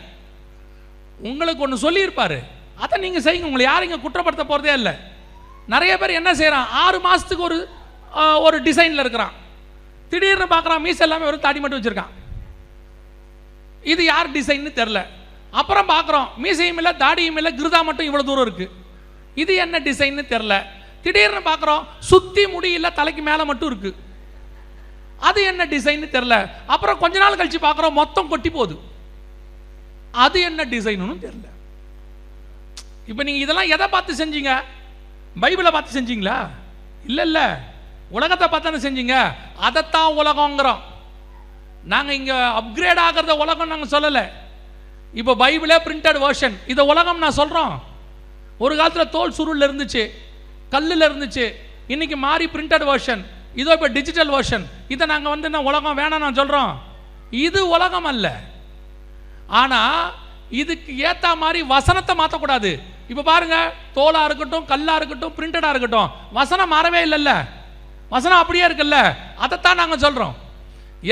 உங்களுக்கு ஒன்று சொல்லியிருப்பார், அதை நீங்கள் செய்யுங்க. உங்களை யாரும் இங்கே குற்றப்படுத்த போகிறதே இல்லை. நிறைய பேர் என்ன செய்கிறான், 6 மாதத்துக்கு ஒரு டிசைனில் இருக்கிறான், திடீர்னு பார்க்குறான் மீஸ் எல்லாமே ஒரு தாடி மட்டும் வச்சுருக்கான். இது யார் டிசைன்னு தெரில. அப்புறம் பார்க்குறோம் மீசையும் இல்லை தாடியும் இல்லை, கிருதா மட்டும் இவ்வளோ தூரம் இருக்குது. இது என்ன டிசைன்னு தெரில. திடீர்னு பார்க்குறோம் சுற்றி முடியல, தலைக்கு மேலே மட்டும் இருக்குது. அது என்ன டிசைன்னு தெரில. அப்புறம் கொஞ்ச நாள் கழித்து பார்க்குறோம் மொத்தம் கொட்டி போகுது. அது என்ன டிசைன்னு தெரில. இப்போ நீங்கள் இதெல்லாம் எதை பார்த்து செஞ்சீங்க? பைபிளை பார்த்து செஞ்சீங்களா? இல்லை இல்லை, உலகத்தை பார்த்தானே செஞ்சீங்க. அதைத்தான் உலகங்கிறோம். நாங்கள் இங்கே அப்கிரேட் ஆகிறத உலகம் நாங்கள் சொல்லலை. இப்போ பைபிளே பிரிண்டட் வெர்ஷன், இதை உலகம் நான் சொல்கிறோம். ஒரு காலத்தில் தோல் சுருளில் இருந்துச்சு, கல்லில் இருந்துச்சு, இன்னைக்கு மாறி பிரிண்டட் வெர்ஷன், இதோ இப்போ டிஜிட்டல் வெர்ஷன். இதை நாங்கள் என்ன உலகம் வேணாம் நான் சொல்கிறோம். இது உலகம் அல்ல. ஆனால் இதுக்கு ஏற்ற மாதிரி வசனத்தை மாற்றக்கூடாது. இப்போ பாருங்க, தோலாக இருக்கட்டும், கல்லாக இருக்கட்டும், பிரிண்டடாக இருக்கட்டும், வசனம் மாறவே இல்லைல்ல. வசனம் அப்படியே இருக்குல்ல. அதைத்தான் நாங்கள் சொல்கிறோம்.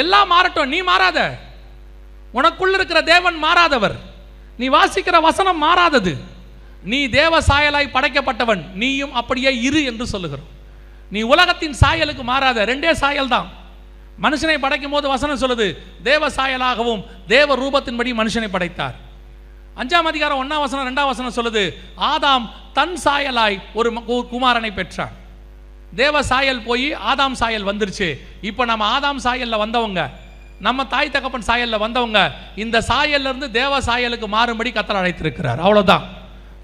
எல்லாம் மாறட்டும், நீ மாறாத. உனக்குள்ள இருக்கிற தேவன் மாறாதவர். நீ வாசிக்கிற வசனம் மாறாதது. நீ தேவ சாயலாய் படைக்கப்பட்டவன், நீயும் அப்படியே இரு என்று சொல்லுகிறோம். நீ உலகத்தின் சாயலுக்கு மாறாத. 2 சாயல் தான். மனுஷனை படைக்கும் போது வசனம் சொல்லுது, தேவ சாயலாகவும் தேவ ரூபத்தின்படி மனுஷனை படைத்தார். 5ஆம் அதிகாரம் 1ஆம் வசனம் 2ஆம் வசனம் சொல்லுது, ஆதாம் தன் சாயலாய் ஒரு குமாரனை பெற்றான். தேவ சாயல் போய் ஆதாம் சாயல் வந்துருச்சு. இப்போ நம்ம ஆதாம் சாயல்ல வந்தவங்க, நம்ம தாய் தகப்பன் சாயல்ல வந்தவங்க, இந்த சாயல்ல இருந்து தேவ சாயலுக்கு மாறும்படி கர்த்தர் அழைத்திருக்கிறார். அவ்வளவுதான்.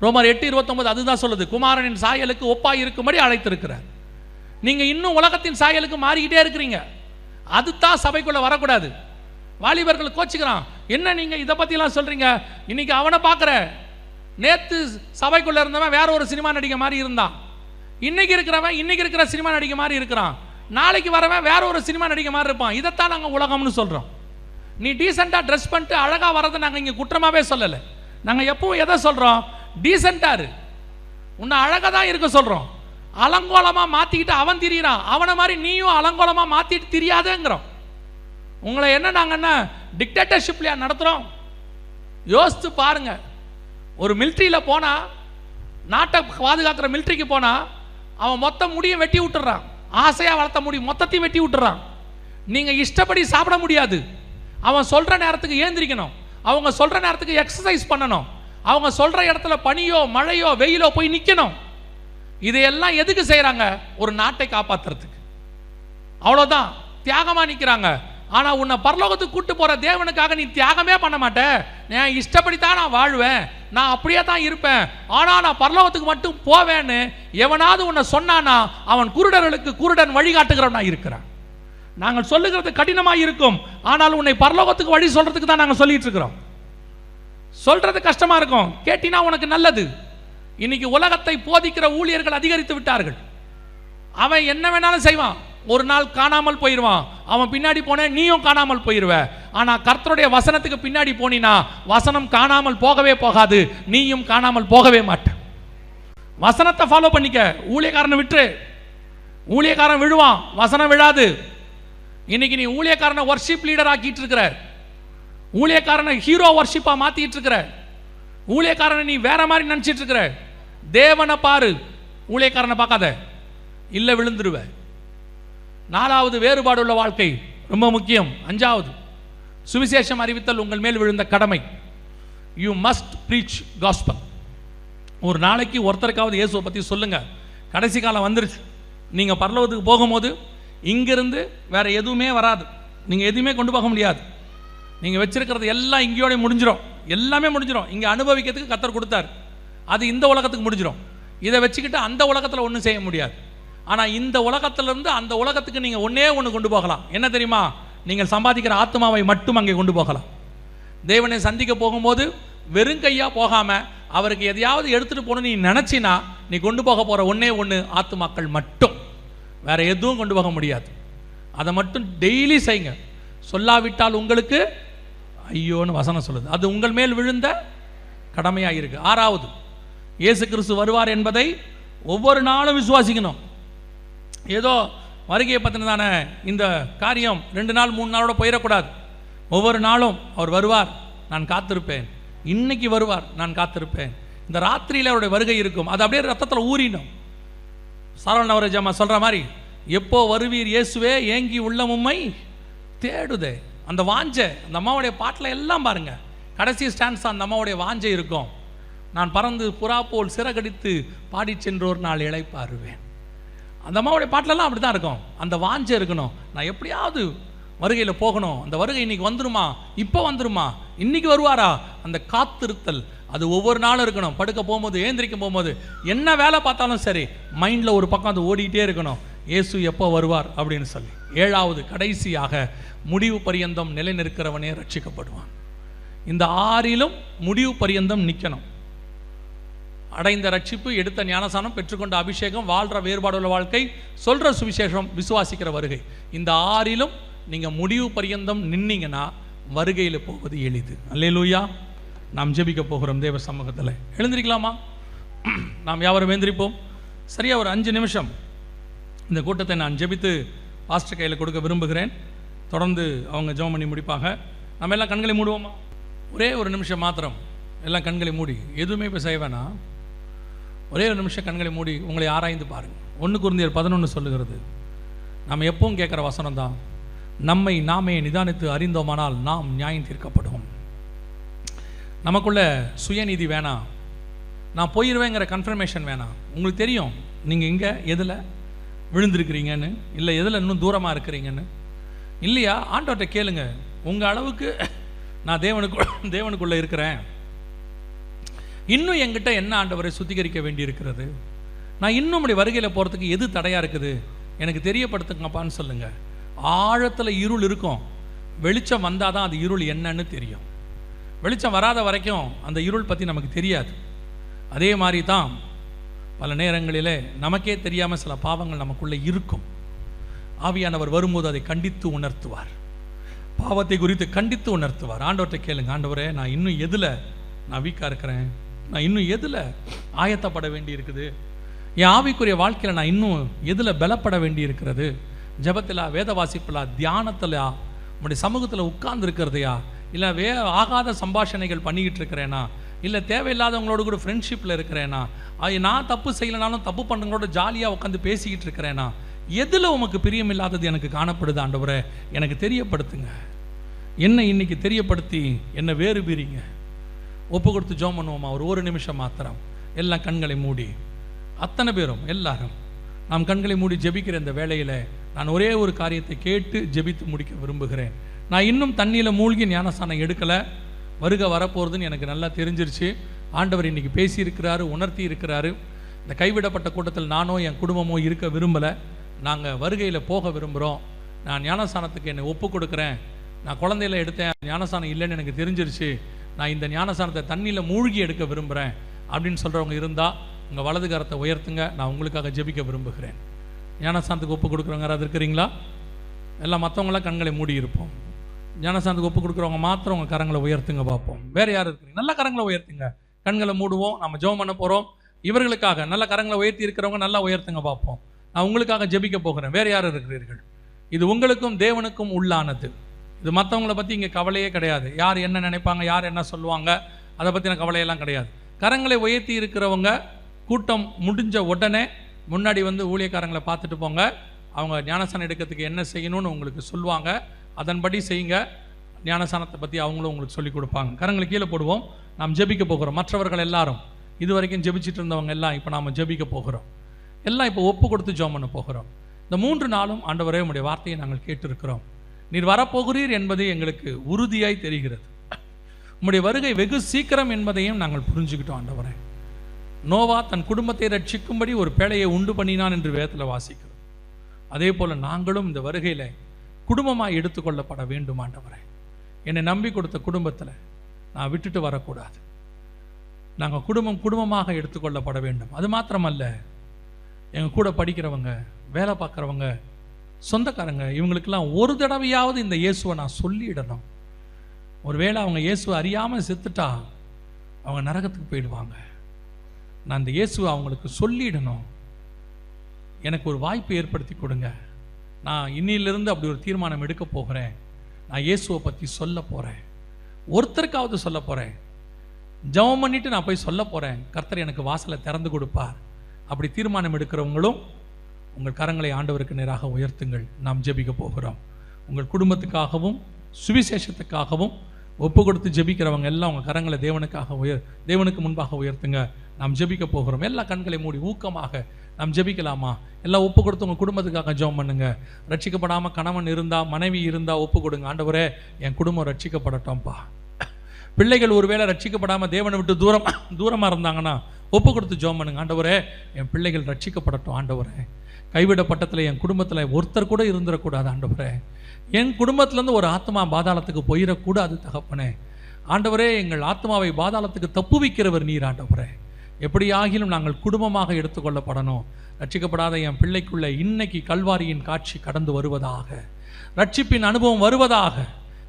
ரோமர் 8:29 அதுதான் சொல்லுது, குமாரனின் சாயலுக்கு ஒப்பாய் இருக்கும்படி அழைத்திருக்கிறார். நீங்க இன்னும் உலகத்தின் சாயலுக்கு மாறிக்கிட்டே இருக்கிறீங்க. அதுதான் சபைக்குள்ள வரக்கூடாது. வாலிபர்கள் கோச்சிக்கிறான், என்ன நீங்க இதை பத்திலாம் சொல்றீங்க? இன்னைக்கு அவனை பார்க்குற, நேத்து சபைக்குள்ள இருந்தவன் வேற ஒரு சினிமா நடிகை மாதிரி இருந்தான், இன்னைக்கு இருக்கிறவன் இன்னைக்கு இருக்கிற சினிமா நடிகை மாதிரி இருக்கிறான், நாளைக்கு வரவன் வேற ஒரு சினிமா நடிகை மாதிரி இருப்பான். இதைத்தான் நாங்கள் உலகம்னு சொல்றோம். நீ டீசெண்டாக ட்ரெஸ் பண்ணிட்டு அழகா வரதை நாங்கள் இங்கே குற்றமாவே சொல்லலை. நாங்கள் எப்பவும் எதை சொல்றோம், டீசெண்டா இரு, உன்னை அழகா தான் இருக்க சொல்றோம். அலங்கோலமா மாத்திக்கிட்டு அவன் திரியிறான், அவனை மாதிரி நீயும் அலங்கோலமா மாத்திட்டு திரியாதேங்கிறோம். உங்களை என்ன நாங்கள் என்ன டிக்டேட்டர்ஷிப்லையா நடத்துகிறோம்? யோசித்து பாருங்க. ஒரு மிலிட்ரியில் போனால், நாட்டை பாதுகாக்கிற மிலிட்ரிக்கு போனால், அவன் மொத்த முடியும் வெட்டி விட்டுறான், ஆசையாக வளர்த்த முடியும் மொத்தத்தையும் வெட்டி விட்டுறான். நீங்கள் இஷ்டப்படி சாப்பிட முடியாது. அவன் சொல்கிற நேரத்துக்கு ஏந்திரிக்கணும், அவங்க சொல்கிற நேரத்துக்கு எக்ஸசைஸ் பண்ணணும், அவங்க சொல்கிற இடத்துல பனியோ மழையோ வெயிலோ போய் நிற்கணும். இதையெல்லாம் எதுக்கு செய்கிறாங்க? ஒரு நாட்டை காப்பாற்றுறதுக்கு. அவ்வளோதான், தியாகமாக நிற்கிறாங்க. ஆனால் உன்னை பரலோகத்துக்கு கூட்டு போகிற தேவனுக்காக நீ தியாகமே பண்ண மாட்ட. நான் இஷ்டப்படித்தான் நான் வாழ்வேன், நான் அப்படியே தான் இருப்பேன், ஆனால் நான் பரலோகத்துக்கு மட்டும் போவேன்னு எவனாவது உன்னை சொன்னானா அவன் குருடர்களுக்கு குருடன் வழிகாட்டுகிறவனா இருக்கிறான். நாங்கள் சொல்லுகிறது கடினமாக இருக்கும், ஆனால் உன்னை பரலோகத்துக்கு வழி சொல்றதுக்கு தான் நாங்கள் சொல்லிட்டு இருக்கிறோம். சொல்றது கஷ்டமா இருக்கும், கேட்டினா உனக்கு நல்லது. இன்னைக்கு உலகத்தை போதிக்கிற ஊழியர்கள் அதிகரித்து விட்டார்கள். அவன் என்ன வேணாலும் செய்வான், ஒரு நாள் காணாமல் போயிடுவான். அவன் பின்னாடி போன நீயும் காணாமல் போயிடுவ. ஆனால் கர்த்தருடைய வசனத்துக்கு பின்னாடி போனினா வசனம் காணாமல் போகவே போகாது, நீயும் காணாமல் போகவே மாட்ட. வசனத்தை ஃபாலோ பண்ணிக்க. ஊழியக்காரனை விட்டு, ஊழியக்காரன் விழுவான், வசனம் விழாது. இன்னைக்கு நீ ஊழியக்காரனை வர்ஷிப் லீடர் ஆக்கிட்டு இருக்கிற, ஊழியக்காரனை ஹீரோ வர்ஷிப்பா மாத்திட்டு இருக்கிற, ஊழியக்காரனை நீ வேற மாதிரி நினைச்சிட்டு இருக்கிற. தேவனை பாரு, ஊழியக்காரனை பார்க்காத, இல்லை விழுந்துருவ. 4வது வேறுபாடு உள்ள வாழ்க்கை ரொம்ப முக்கியம். 5வது சுவிசேஷம் அறிவித்தல் உங்கள் மேல் விழுந்த கடமை. You must preach gospel. ஒரு நாளைக்கு ஒருத்தருக்காவது இயேசுவை பற்றி சொல்லுங்க. கடைசி காலம் வந்துருச்சு. நீங்கள் பரலோகத்துக்கு போகும்போது இங்கிருந்து வேற எதுவுமே வராது, நீங்கள் எதுவுமே கொண்டு போக முடியாது. நீங்கள் வச்சிருக்கிறது எல்லாம் இங்கேயோட முடிஞ்சிடும், எல்லாமே முடிஞ்சிடும். இங்கே அனுபவிக்கிறதுக்கு கர்த்தர் கொடுத்தார், அது இந்த உலகத்துக்கு முடிஞ்சிடும். இதை வச்சுக்கிட்டு அந்த உலகத்தில் ஒன்றும் செய்ய முடியாது. ஆனால் இந்த உலகத்திலிருந்து அந்த உலகத்துக்கு நீங்கள் ஒன்றே ஒன்று கொண்டு போகலாம். என்ன தெரியுமா? நீங்கள் சம்பாதிக்கிற ஆத்மாவை மட்டும் அங்கே கொண்டு போகலாம். தேவனை சந்திக்க போகும்போது வெறும் கையாக போகாமல் அவருக்கு எதையாவது எடுத்துகிட்டு போகணும்னு நீ நினச்சினா நீ கொண்டு போக போகிற ஒன்றே ஒன்று ஆத்மாக்கள் மட்டும், வேற எதுவும் கொண்டு போக முடியாது. அதை மட்டும் டெய்லி செய்யுங்க. சொல்லாவிட்டால் உங்களுக்கு ஐயோன்னு வசனம் சொல்லுது. அது உங்கள் மேல் விழுந்த கடமையாக இருக்கு. 6வது, இயேசு கிறிஸ்து வருவார் என்பதை ஒவ்வொரு நாளும் விசுவாசிக்கணும். ஏதோ வருகையை பற்றினதான இந்த காரியம் 2 நாள் 3 நாளோட போயிடக்கூடாது. ஒவ்வொரு நாளும் அவர் வருவார், நான் காத்திருப்பேன். இன்னைக்கு வருவார், நான் காத்திருப்பேன். இந்த ராத்திரியில் அவருடைய வருகை இருக்கும். அது அப்படியே ரத்தத்தில் ஊறிடும். சரவண நவரஜம்மா சொல்கிற மாதிரி, எப்போ வருவீர் இயேசுவே, ஏங்கி உள்ளமும்மை தேடுதே. அந்த வாஞ்சை அந்த அம்மாவுடைய பாட்டில் எல்லாம் பாருங்க, கடைசி ஸ்டாண்ட்ஸ் அந்த அம்மாவுடைய வாஞ்சை இருக்கும். நான் பறந்து புறா போல் சிறகடித்து பாடி சென்றோர் நாள் இளைப்பாறுவேன். அந்த அம்மாவுடைய பாட்டிலெல்லாம் அப்படி தான் இருக்கும். அந்த வாஞ்சை இருக்கணும், நான் எப்படியாவது வருகையில் போகணும். அந்த வருகை இன்னைக்கு வந்துருமா, இப்போ வந்துருமா, இன்னைக்கு வருவாரா, அந்த காத்திருத்தல் அது ஒவ்வொரு நாளும் இருக்கணும். படுக்க போகும்போது, ஏந்திரிக்கும் போகும்போது, என்ன வேலை பார்த்தாலும் சரி, மைண்டில் ஒரு பக்கம் அது ஓடிக்கிட்டே இருக்கணும், இயேசு எப்போ வருவார் அப்படின்னு சொல்லி. 7வது, கடைசியாக, முடிவு பரியந்தம் நிலை நிற்கிறவனே ரட்சிக்கப்படுவான். இந்த 6லும் முடிவு பரியந்தம் நிற்கணும். அடைந்த ரட்சிப்பு, எடுத்த ஞானசானம், பெற்றுக்கொண்ட அபிஷேகம், வாழ்கிற வேறுபாடுள்ள வாழ்க்கை, சொல்கிற சுவிசேஷம், விசுவாசிக்கிற வருகை, இந்த 6லும் நீங்கள் முடிவு பரியந்தம் நின்னீங்கன்னா வருகையில் போவது எளிது. அல்லேலூயா. நாம் ஜெபிக்க போகிறோம் தேவ சமூகத்தில். எழுந்திரிக்கலாமா? நாம் யாவரும் எழுந்திரிப்போம். சரியாக ஒரு 5 நிமிஷம் இந்த கூட்டத்தை நான் ஜெபித்து பாஸ்டர் கையில் கொடுக்க விரும்புகிறேன். தொடர்ந்து அவங்க ஜெபம் பண்ணி முடிப்பாங்க. நம்ம எல்லாம் கண்களை மூடுவோமா? ஒரே ஒரு நிமிஷம் மாத்திரம் எல்லாம் கண்களை மூடி, எதுவுமே இப்போ செய்ய வேணாம். ஒரே ஒரு நிமிஷம் கண்களை மூடி உங்களை ஆராய்ந்து பாருங்கள். 1 கொரிந்தியர் 11 சொல்லுகிறது, நம்ம எப்பவும் கேட்குற வசனம் தான், நம்மை நாமே நிதானித்து அறிந்தோமானால் நாம் நியாயம் தீர்க்கப்படுவோம். நமக்குள்ள சுயநீதி வேணாம், நான் போயிடுவேங்கிற கன்ஃபர்மேஷன் வேணாம். உங்களுக்கு தெரியும் நீங்கள் இங்கே எதில் விழுந்திருக்கிறீங்கன்னு, இல்லை எதில் இன்னும் தூரமாக இருக்கிறீங்கன்னு. இல்லையா, ஆண்டவர்கிட்ட கேளுங்க, உங்கள் அளவுக்கு நான் தேவனுக்குள்ளே இருக்கிறேன், இன்னும் என்கிட்ட என்ன ஆண்டவரை சுத்திகரிக்க வேண்டி இருக்கிறது, நான் இன்னும் அப்படி வருகையில் போகிறதுக்கு எது தடையாக இருக்குது எனக்கு தெரியப்படுத்துங்கப்பான்னு சொல்லுங்கள். ஆழத்தில் இருள் இருக்கும், வெளிச்சம் வந்தால் தான் அது இருள் என்னன்னு தெரியும். வெளிச்சம் வராத வரைக்கும் அந்த இருள் பற்றி நமக்கு தெரியாது. அதே மாதிரி தான் பல நேரங்களில் நமக்கே தெரியாமல் சில பாவங்கள் நமக்குள்ளே இருக்கும். ஆவியானவர் வரும்போது அதை கண்டித்து உணர்த்துவார், பாவத்தை குறித்து கண்டித்து உணர்த்துவார். ஆண்டவர்கிட்ட கேளுங்க, ஆண்டவரே நான் இன்னும் எதில் நான் வீக்காக இருக்கிறேன், நான் இன்னும் எதில் ஆயத்தப்பட வேண்டி இருக்குது, என் ஆவிக்குரிய வாழ்க்கையில் நான் இன்னும் எதில் பலப்பட வேண்டி இருக்கிறது, ஜபத்தில், வேத வாசிப்பில், தியானத்தில், உங்களுடைய சமூகத்தில் உட்கார்ந்து இருக்கிறதையா, இல்லை ஆகாத சம்பாஷணைகள் பண்ணிக்கிட்டு இருக்கிறேனா, இல்லை தேவையில்லாதவங்களோட கூட ஃப்ரெண்ட்ஷிப்பில் இருக்கிறேனா, நான் தப்பு செய்யலைனாலும் தப்பு பண்ணுறவங்களோட ஜாலியாக உட்காந்து பேசிக்கிட்டு இருக்கிறேனா, எதில் உமக்கு பிரியமில்லாதது எனக்கு காணப்படுது ஆண்டவரே எனக்கு தெரியப்படுத்துங்க. என்ன இன்னைக்கு தெரியப்படுத்தி என்ன வேறு பிரிங்க. ஒப்பு கொடுத்து ஜெபம் பண்ணுவோமா? ஒரு நிமிஷம் மாத்திரம் எல்லாம் கண்களை மூடி, அத்தனை பேரும் எல்லாரும் நாம் கண்களை மூடி ஜெபிக்கிற இந்த வேளையில் நான் ஒரே ஒரு காரியத்தை கேட்டு ஜெபித்து முடிக்க விரும்புகிறேன். நான் இன்னும் தண்ணியில் மூழ்கி ஞானஸ்தானம் எடுக்கலை, வருகை வரப்போகிறதுன்னு எனக்கு நல்லா தெரிஞ்சிருச்சு. ஆண்டவர் இன்றைக்கி பேசியிருக்கிறாரு, உணர்த்தி இருக்கிறாரு. இந்த கைவிடப்பட்ட கூட்டத்தில் நானோ என் குடும்பமோ இருக்க விரும்பலை, நாங்கள் வருகையில் போக விரும்புகிறோம், நான் ஞானஸ்தானத்துக்கு என்னை ஒப்பு கொடுக்குறேன், நான் குழந்தையில எடுத்தேன் ஞானஸ்தானம் இல்லைன்னு எனக்கு தெரிஞ்சிருச்சு, நான் இந்த ஞானஸ்தானத்தை தண்ணியில் மூழ்கி எடுக்க விரும்புகிறேன் அப்படின்னு சொல்கிறவங்க இருந்தால் உங்கள் வலது கரத்தை உயர்த்துங்க, நான் உங்களுக்காக ஜெபிக்க விரும்புகிறேன். ஞானஸ்தானத்துக்கு ஒப்பு கொடுக்குறவங்க யாராவது இருக்கிறீங்களா? எல்லாம் மற்றவங்களாம் கண்களை மூடி இருப்போம். ஞானஸ்தானத்துக்கு ஒப்பு கொடுக்குறவங்க மாத்திரம் உங்கள் கரங்களை உயர்த்துங்க பார்ப்போம். வேறு யார் இருக்கிறீங்க? நல்ல கரங்களை உயர்த்துங்க. கண்களை மூடுவோம், நம்ம ஜெபம் பண்ண போகிறோம். இவர்களுக்காக நல்ல கரங்களை உயர்த்தி இருக்கிறவங்க நல்லா உயர்த்துங்க பார்ப்போம். நான் உங்களுக்காக ஜெபிக்க போகிறேன். வேறு யார் இருக்கிறீர்கள்? இது உங்களுக்கும் தேவனுக்கும் உள்ளானது. இது மற்றவங்கள பற்றி இங்கே கவலையே கிடையாது. யார் என்ன நினைப்பாங்க, யார் என்ன சொல்லுவாங்க, அதை பற்றின கவலையெல்லாம் கிடையாது. கரங்களை உயர்த்தி இருக்கிறவங்க கூட்டம் முடிஞ்ச உடனே முன்னாடி வந்து ஊழியக்காரங்களை பார்த்துட்டு போங்க. அவங்க ஞானஸ்தானம் எடுக்கிறதுக்கு என்ன செய்யணும்னு உங்களுக்கு சொல்லுவாங்க, அதன்படி செய்யுங்க. ஞானஸ்தானத்தை பற்றி அவங்களும் உங்களுக்கு சொல்லிக் கொடுப்பாங்க. கரங்களை கீழே போடுவோம், நாம் ஜெபிக்க போகிறோம். மற்றவர்கள் எல்லாரும் இது வரைக்கும் ஜெபிச்சுட்டு இருந்தவங்க எல்லாம் இப்போ நாம் ஜெபிக்க போகிறோம். எல்லாம் இப்போ ஒப்பு கொடுத்து ஜெபம் பண்ண போகிறோம். இந்த 3 நாளும் ஆண்டவரே உம்முடைய வார்த்தையை நாங்கள் கேட்டிருக்கிறோம். நீர் வரப்போகிறீர் என்பது எங்களுக்கு உறுதியாய் தெரிகிறது. உம்முடைய வருகை வெகு சீக்கிரம் என்பதையும் நாங்கள் புரிஞ்சுக்கிட்டோம். ஆண்டவரே, நோவா தன் குடும்பத்தை ரட்சிக்கும்படி ஒரு பேழையை உண்டு பண்ணினான் என்று வேதத்தில் வாசிக்கிறோம். அதே போல் நாங்களும் இந்த வருகையில் குடும்பமாக எடுத்துக்கொள்ளப்பட வேண்டும். ஆண்டவரே, என்னை நம்பி கொடுத்த குடும்பத்தில் நான் விட்டுட்டு வரக்கூடாது. நாங்கள் குடும்பமாக எடுத்துக்கொள்ளப்பட வேண்டும். அது மாத்திரமல்ல, எங்கள் கூட படிக்கிறவங்க, வேலை பார்க்குறவங்க, சொந்தக்காரங்க இவங்களுக்கெல்லாம் ஒரு தடவையாவது இந்த இயேசுவை நான் சொல்லிடணும். ஒருவேளை அவங்க இயேசுவை அறியாமல் செத்துட்டா அவங்க நரகத்துக்கு போயிடுவாங்க. நான் இந்த இயேசுவை அவங்களுக்கு சொல்லிடணும். எனக்கு ஒரு வாய்ப்பு ஏற்படுத்தி கொடுங்க. நான் இன்னிலிருந்து அப்படி ஒரு தீர்மானம் எடுக்க போகிறேன். நான் இயேசுவை பற்றி சொல்ல போகிறேன். ஒருத்தருக்காவது சொல்ல போகிறேன். ஜெபம் பண்ணிட்டு நான் போய் சொல்ல போகிறேன். கர்த்தர் எனக்கு வாசலை திறந்து கொடுப்பார். அப்படி தீர்மானம் எடுக்கிறவங்களும் உங்கள் கரங்களை ஆண்டவருக்கு நேராக உயர்த்துங்கள். நாம் ஜெபிக்க போகிறோம். உங்கள் குடும்பத்துக்காகவும் சுவிசேஷத்துக்காகவும் ஒப்பு கொடுத்து ஜெபிக்கிறவங்க எல்லாம் உங்கள் கரங்களை தேவனுக்கு முன்பாக உயர்த்துங்க. நாம் ஜெபிக்க போகிறோம். எல்லா கண்களை மூடி ஊக்கமாக நாம் ஜெபிக்கலாமா? எல்லாம் ஒப்பு கொடுத்து உங்கள் குடும்பத்துக்காக ஜெபம் பண்ணுங்க. ரட்சிக்கப்படாமல் கணவன் இருந்தால் மனைவி இருந்தால் ஒப்பு கொடுங்க. ஆண்டவரே, என் குடும்பம் ரட்சிக்கப்படட்டோம்ப்பா. பிள்ளைகள் ஒருவேளை ரட்சிக்கப்படாமல் தேவனை விட்டு தூரமாக இருந்தாங்கன்னா ஒப்பு கொடுத்து ஜெபம் பண்ணுங்க. ஆண்டவரே, என் பிள்ளைகள் ரட்சிக்கப்படட்டும். ஆண்டவரே, கைவிடப்பட்டத்தில் என் குடும்பத்தில் ஒருத்தர் கூட இருந்துடக்கூடாது. ஆண்டவரே, என் குடும்பத்திலேருந்து ஒரு ஆத்மா பாதாளத்துக்கு போயிடக்கூடாது. தகப்பனே, ஆண்டவரே, எங்கள் ஆத்மாவை பாதாளத்துக்கு தப்புவிக்கிறவர் நீர். ஆண்டவரே, எப்படி ஆகிலும் நாங்கள் குடும்பமாக எடுத்துக்கொள்ளப்படணும். ரட்சிக்கப்படாத என் பிள்ளைக்குள்ள இன்னைக்கு கல்வாரியின் காட்சி கடந்து வருவதாக, ரட்சிப்பின் அனுபவம் வருவதாக.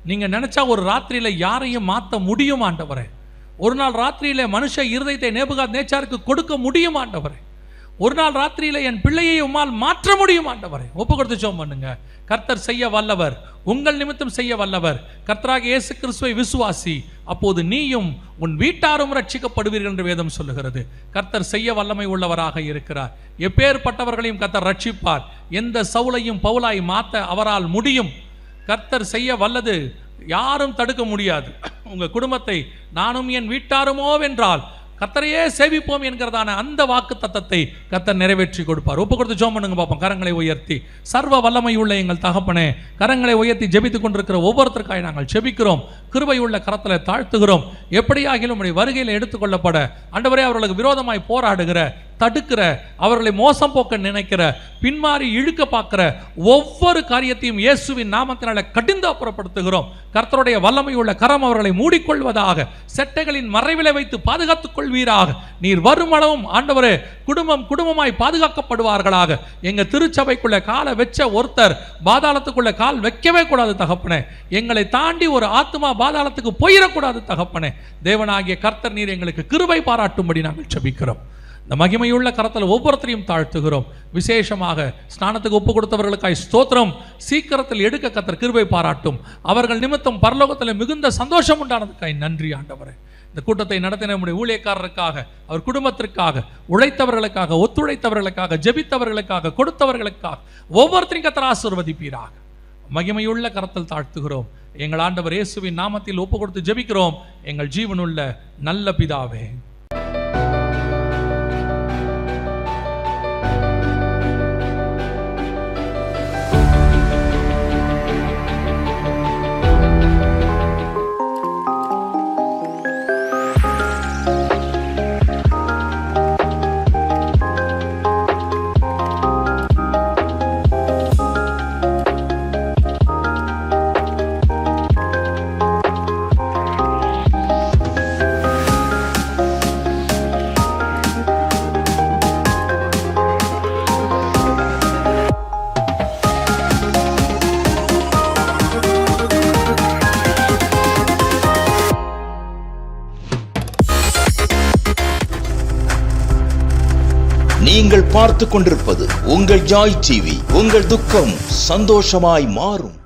நீங்கள் நினச்சா ஒரு ராத்திரியில் யாரையும் மாற்ற முடியும் ஆண்டவரே. ஒரு நாள் ராத்திரியில் மனுஷ இருதயத்தை நேபுகாத்நேச்சாருக்கு கொடுக்க முடியும் ஆண்டவரே. ஒரு நாள் ராத்திரியில் என் பிள்ளையை உம்மால் மாற்ற முடியும் ஆண்டவரே. ஒப்பு கொடுத்து ஜெபம் பண்ணுங்க. கர்த்தர் செய்ய வல்லவர், உங்கள் நிமித்தம் செய்ய வல்லவர். கர்த்தராகிய இயேசு கிறிஸ்துவை விசுவாசி, அப்போது நீயும் உன் வீட்டாரும் ரட்சிக்கப்படுவீர்கள் என்று வேதம் சொல்லுகிறது. கர்த்தர் செய்ய வல்லமை உள்ளவராக இருக்கிறார். எப்பேற்பட்டவர்களையும் கர்த்தர் ரட்சிப்பார். எந்த சவுலையும் பவுலாய் மாற்ற அவரால் முடியும். கர்த்தர் செய்ய வல்லது, யாரும் தடுக்க முடியாது. உங்கள் குடும்பத்தை நானும் என் வீட்டாருமோ வென்றால் கர்த்தரையே சேவிப்போம் என்கிறதான அந்த வாக்கு தத்தத்தை கர்த்தர் நிறைவேற்றி கொடுப்பார். ஒப்பு கொடுத்து ஜெபம் பண்ணுங்க பார்ப்போம். கரங்களை உயர்த்தி, சர்வ வல்லமை உள்ள எங்கள் தகப்பனே, கரங்களை உயர்த்தி ஜெபித்துக் கொண்டிருக்கிற ஒவ்வொருத்தருக்காய் நாங்கள் ஜெபிக்கிறோம். கிருபை உள்ள கரத்தில் தாழ்த்துகிறோம். எப்படியாகிலும் உடைய வருகையில் எடுத்துக்கொள்ளப்பட ஆண்டவரே, அவர்களுக்கு விரோதமாய் போராடுகிற, தடுக்கிற, அவர்களை மோசம் போக்க நினைக்கிற, பின்மாறி இழுக்க பார்க்கிற ஒவ்வொரு காரியத்தையும் இயேசுவின் நாமத்தினால கடிந்து அப்புறப்படுத்துகிறோம். கர்த்தருடைய வல்லமை உள்ள கரம் அவர்களை மூடிக்கொள்வதாக, செட்டைகளின் மறைவிலை வைத்து பாதுகாத்துக் கொள்வீராக. நீர் வருமளவும் ஆண்டவரே, குடும்பமாய் பாதுகாக்கப்படுவார்களாக. எங்க திருச்சபைக்குள்ள காலை வச்ச ஒருத்தர் பாதாளத்துக்குள்ள கால் வைக்கவே கூடாது தகப்பனே. எங்களை தாண்டி ஒரு ஆத்மா பாதாளத்துக்கு போயிடக்கூடாது தகப்பனே. தேவனாகிய கர்த்தர் நீர் எங்களுக்கு கிருபை பாராட்டும்படி நாங்கள் ஜெபிக்கிறோம். இந்த மகிமையுள்ள கரத்தில் ஒவ்வொருத்தரையும் தாழ்த்துகிறோம். விசேஷமாக ஸ்நானத்துக்கு ஒப்பு கொடுத்தவர்களுக்காய் ஸ்தோத்திரம். சீக்கிரத்தில் எடுக்க கர்த்தர் கிருபை பாராட்டும். அவர்கள் நிமித்தம் பரலோகத்தில் மிகுந்த சந்தோஷம் உண்டானதுக்காய் நன்றி ஆண்டவரே. இந்த கூட்டத்தை நடத்தின நம்முடைய ஊழியக்காரருக்காக, அவர் குடும்பத்திற்காக, உழைத்தவர்களுக்காக, ஒத்துழைத்தவர்களுக்காக, ஜெபித்தவர்களுக்காக, கொடுத்தவர்களுக்காக ஒவ்வொருத்தரையும் கர்த்தர் ஆசீர்வதிப்பீராக. மகிமையுள்ள கரத்தில் தாழ்த்துகிறோம். எங்கள் ஆண்டவர் இயேசுவின் நாமத்தில் ஒப்பு கொடுத்து ஜெபிக்கிறோம். எங்கள் ஜீவனுள்ள நல்ல பிதாவே. நீங்கள் பார்த்து கொண்டிருப்பது உங்கள் ஜாய் டிவி. உங்கள் துக்கம் சந்தோஷமாய் மாறும்.